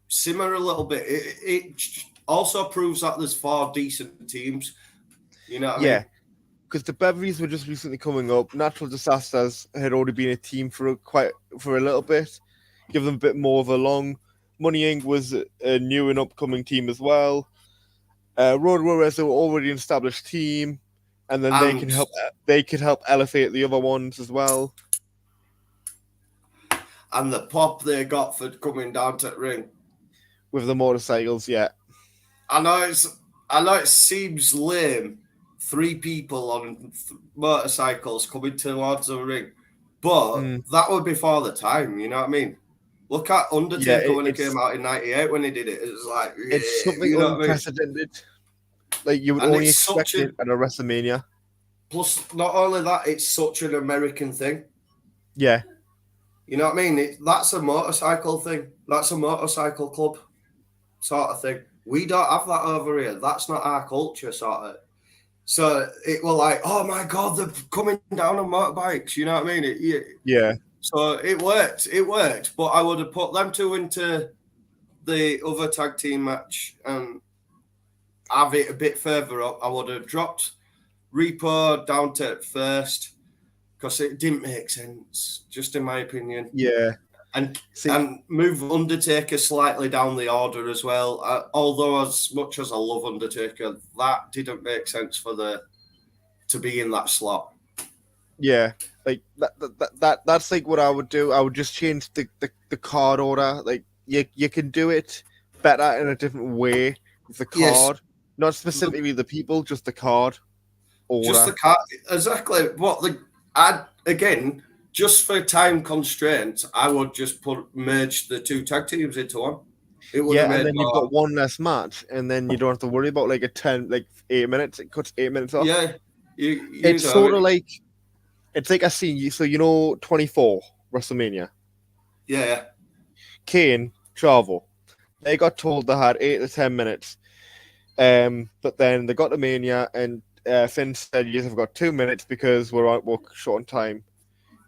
simmer a little bit. It also proves that there's 4 decent teams. You know what I yeah. mean? Because the Beverleys were just recently coming up. Natural Disasters had already been a team for a little bit. Give them a bit more of a long. Money Inc. was a new and upcoming team as well. Road Warriors are already an established team, and then they can And help. They could help elevate the other ones as well the pop they got for coming down to the ring. with the motorcycles. Yeah, I know it seems lame, 3 people on motorcycles coming towards the ring, but mm. that would be for the time. You know what I mean? Look at Yeah. Undertaker when he came out in '98 when he did it. It was like, It's something you know what I mean? unprecedented. Like you would And only it's such expect a it at a WrestleMania. plus. Not only that, it's such an American thing. Yeah, You know what I mean? That's a motorcycle thing. That's a motorcycle club sort of thing. We don't have that over here. That's not our culture, sort of. So it was like, oh my god, they're coming down on motorbikes. You know what I mean? yeah, So it worked. It worked. But I would have put them 2 into the other tag team match and have it a bit further up. I would have dropped Repo down to first because it didn't make sense, just in my opinion. yeah. And See, move Undertaker slightly down the order as well. Although as much as I love Undertaker, that didn't make sense to be in that slot. yeah, like that's like what I would do. I would just change the card order. Like you can do it better in a different way with the Yes, card, not specifically the people, just the card just the order. car. Exactly what the. I again, just for time constraints, I would just merge the 2 tag teams into one. It would have Yeah, and made then you've more. got one less match, and then you don't have to worry about like 8 minutes. It cuts 8 minutes off. Yeah, you It's know sort of it. like I seen you. So 24 WrestleMania. Yeah, Kane, Chavo. They got told they had 8 to 10 minutes. But then they got to Mania, and Finn said, "Yes, I've got 2 minutes because we're short on time."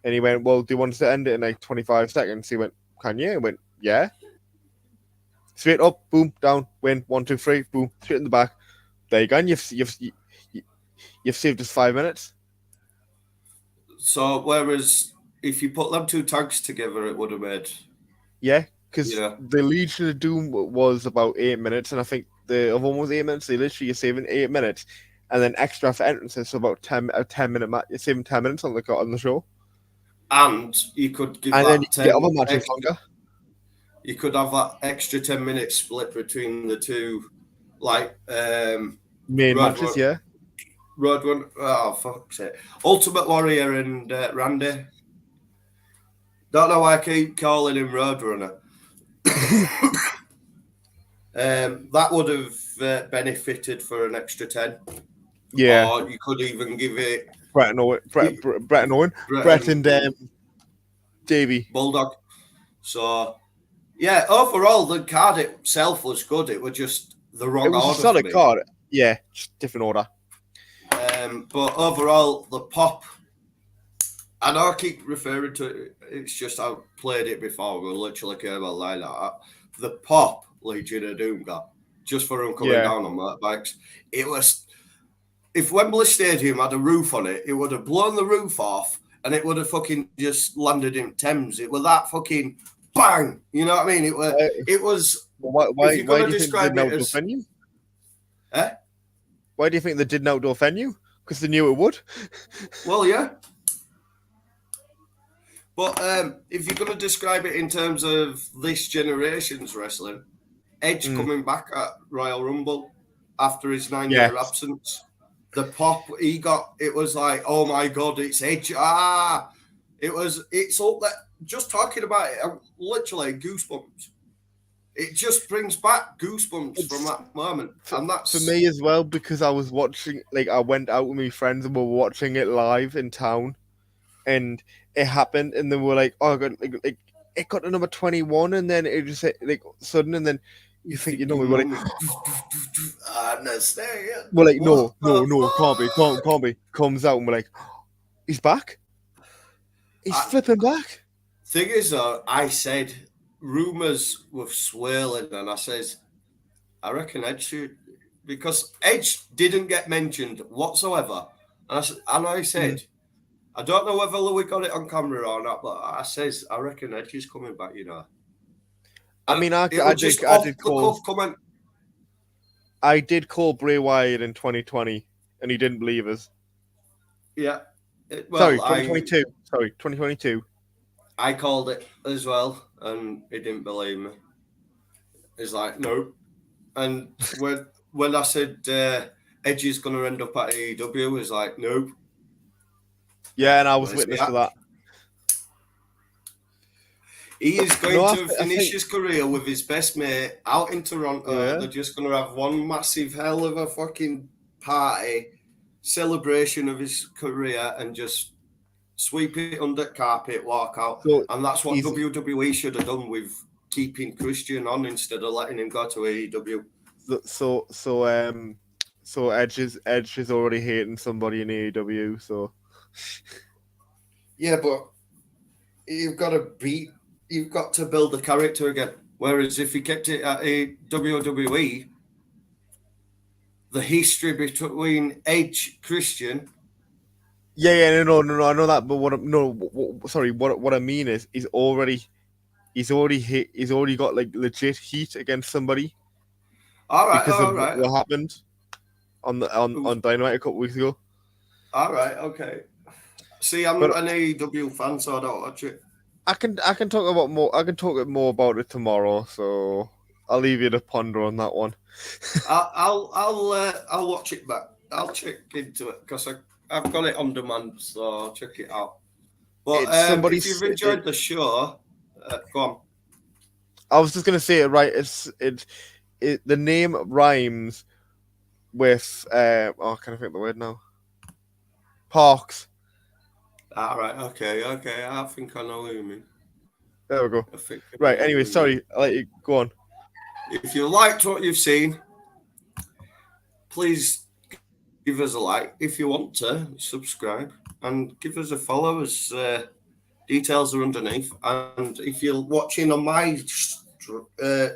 And he went, "Well, do you want us to end it in like 25 seconds?" He went, "Can you?" I went, "Yeah." Straight up, boom, down, win, 1, 2, 3, boom, straight in the back. There you go. And you've saved us 5 minutes. So whereas if you put them 2 tags together, it would have made. Yeah, You because know, the Legion of Doom was about 8 minutes, and I think the other one was 8 minutes. They literally you're saving 8 minutes, and then extra for entrances, so about 10 minute match. You're saving 10 minutes on the show, and you could give and then you that can get other 10 matches extra. longer. You could have that extra 10 minutes split between the 2, like Main Road matches, One, yeah. Road One. Oh fuck's it! Ultimate Warrior and Randy. Don't know why I keep calling him Roadrunner. That would have benefited for an extra 10. Yeah, Or you could even give it Brett and Owen, Brett and Owen, Brett Brett and and Davey. Bulldog. So, yeah, overall, the card itself was good. It was just the It wrong was a order for solid me. card. Yeah, just different order. But overall, the pop, I know I keep referring to it, it's just I played it before. We literally came online like that. The pop Legion of Doom got, just for them coming Yeah, down on motorbikes, it was. If Wembley Stadium had a roof on it, it would have blown the roof off and it would have fucking just landed in Thames. It was that fucking bang. You know what I mean? It was Why, if why, you're why gonna do you think they did describe an it outdoor as venue? eh? Why do you think they did an outdoor venue? Because they knew it would. Well, yeah. But if you're gonna describe it in terms of this generation's wrestling, Edge coming back at Royal Rumble after his 9-year Yes. absence. The pop he got, it was like, oh my god, it's Edge. It's all that. Just talking about it, literally goosebumps. It just brings back goosebumps from It's that moment, and for that's me as well because I was watching, like, I went out with my friends and we were watching it live in town, and it happened, and then we're like, oh god, like it got to number 21, and then it just like sudden, and then you think you know you we're know like, me. Anastasia. we're like, What the no, can't be, fuck? can't be. Comes out, and we're like, he's back. He's I, flipping back. thing is, though, I said rumours were swirling, and I says, I reckon Edge should, because Edge didn't get mentioned whatsoever. And I said, I don't know whether Louis got it on camera or not, but I says, I reckon Edge is coming back, you know. I And mean, it was just off the cuff comment. I did call Bray Wyatt in 2020, and he didn't believe us. Yeah. Sorry, Well, 2022. Sorry, 2022. I called it as well, and he didn't believe me. He's like, no. And when I said Edge is going to end up at AEW, he's like, nope. Yeah, and I was Where's he witness at? to that. He is No, going to I finish think his career with his best mate out in Toronto. yeah. They're just going to have one massive hell of a fucking party, celebration of his career, and just sweep it under the carpet, walk out. So And that's what he's WWE should have done with keeping Christian on instead of letting him go to AEW. so Edge is already hating somebody in AEW. So Yeah, but you've got to build the character again. Whereas if he kept it at a WWE, the history between Edge Christian. yeah, no, I know that, but what I mean is he's already hit. He's already got like legit heat against somebody All right, because of all right, what happened on Dynamite a couple weeks ago. all right, okay. See, I'm But not an AEW fan, so I don't watch it. I can talk about more. I can talk more about it tomorrow. So I'll leave you to ponder on that one. I'll watch it back. I'll check into it because I've got it on demand, so I'll check it out. But It's somebody's. if you've enjoyed the show, go on. I was just gonna say it right. The name rhymes with oh, can I think of the word now? Parks. All right, okay. I think I know what you mean. There we go. I think I Right. know Anyway, what you mean. sorry. I'll let you go on. If you liked what you've seen, please give us a like. If you want to, subscribe and give us a follow. As details are underneath. And if you're watching on my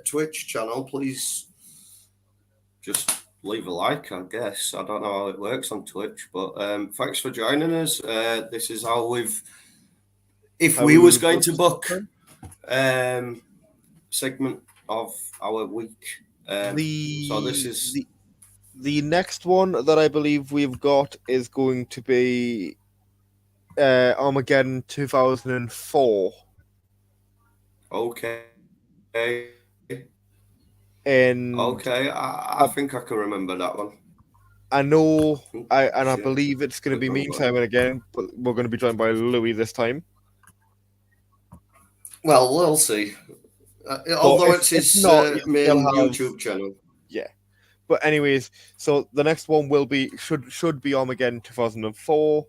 Twitch channel, please just leave a like, I guess. I don't know how it works on Twitch, but thanks for joining us. This is how we've... If we was going to book segment of our week. So this is... The next one that I believe we've got is going to be Armageddon 2004. Okay. And Okay, I think I can remember that one. I know, I believe it's going to be Meantime and again, but we're going to be joined by Louis this time. Well, we'll see. Although it's his main YouTube channel. Yeah. But anyways, so the next one will be should be Armageddon 2004.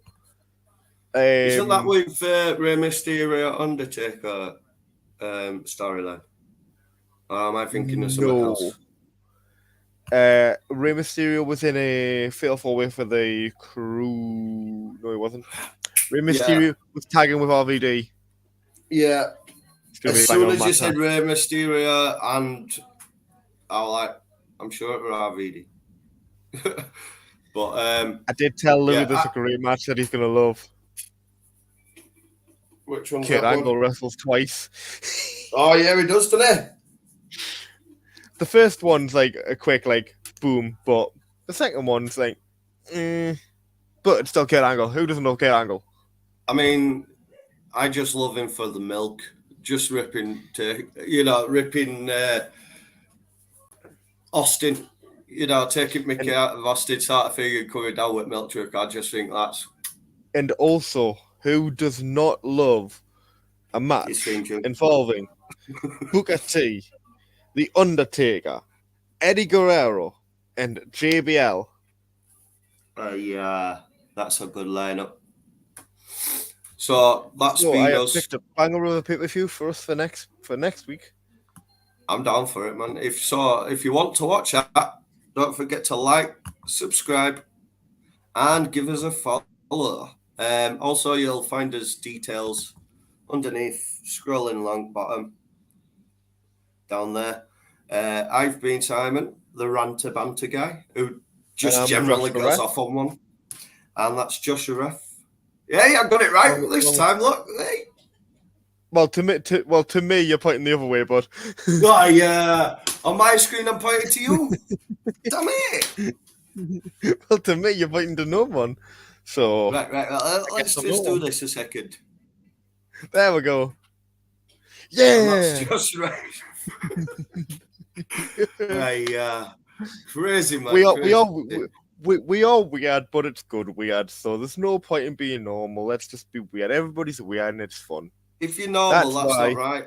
Isn't that with Rey Mysterio Undertaker storyline? Or am I thinking of something else? Rey Mysterio was in a fatal 4-way for the crew. No, he wasn't. Rey Mysterio was tagging with RVD. Yeah. As soon as you said Rey Mysterio, and I was like, I'm sure it was RVD. But I did tell Louis there's a great match that he's gonna love. Which one's Kurt that Angle one? wrestles twice. Oh yeah, he does, doesn't he? The first one's like a quick like boom, but the second one's like, but it's still Kurt Angle. Who doesn't love Kurt Angle? I mean, I just love him for the milk. Just ripping Austin. Taking Mickey out of Austin sort of thing and coming down with milk truck. I just think that's. And also, who does not love a match involving Booker T, The Undertaker, Eddie Guerrero, and JBL? Yeah, that's a good lineup. So that's So I been have us. picked a banger of a pay-per-view for us for next week. I'm down for it, man. If you want to watch that, don't forget to like, subscribe, and give us a follow. Also, you'll find us details underneath, scrolling along bottom, down there. I've been Simon, the ranter banter guy, who just And I'm generally Josh the goes Ref. off on one. And that's Joshua Ref. Hey, I got it right this time. Look, hey. Well, to me, you're pointing the other way, bud. Oh, yeah. On my screen, I'm pointing to you. Damn it. Well, to me, you're pointing to no one. So Right. Well, let's just do this a second. There we go. And that's Yeah. just right. Crazy, man. We crazy. all weird, but it's good weird. So there's no point in being normal. Let's just be weird. Everybody's weird and it's fun. If you're normal, that's not right.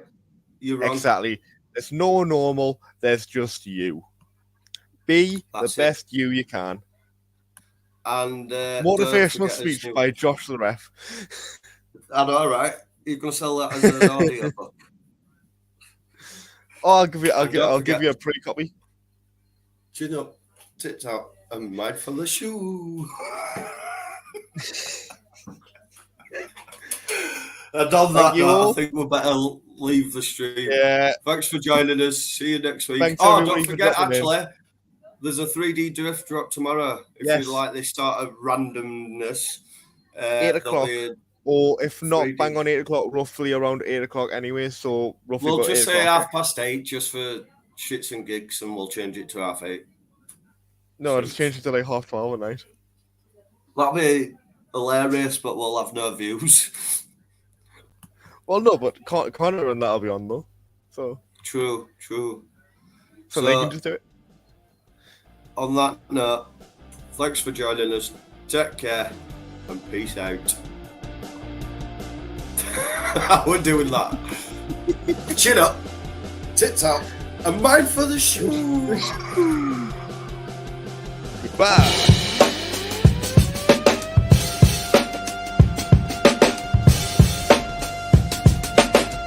You're wrong. Exactly. There's no normal. There's just you. Be the best you can. And motivational speech by Josh the Ref. I know, right? You're gonna sell that as an audio book. Oh, I'll give you a pre copy. Chin up, tits out, and mind for the shoe. I've done that. I think we better leave the stream. Yeah. Thanks for joining us. See you next week. Thanks, don't forget, actually, there's a 3D drift drop tomorrow. If you like this sort of randomness. 8 o'clock. Or if not, 3D. Bang on 8 o'clock, roughly around 8 o'clock anyway. So roughly we'll just say 8:30 just for shits and gigs, and we'll change it to 8:30. No, I'll just change it to like 12:30 at night. That'll be hilarious, but we'll have no views. Well, no, but Connor and that'll be on though. So true. So they can just do it. On that note, thanks for joining us. Take care and peace out. We're doing that. Chin up, tits out, and mind for the shoe. Goodbye.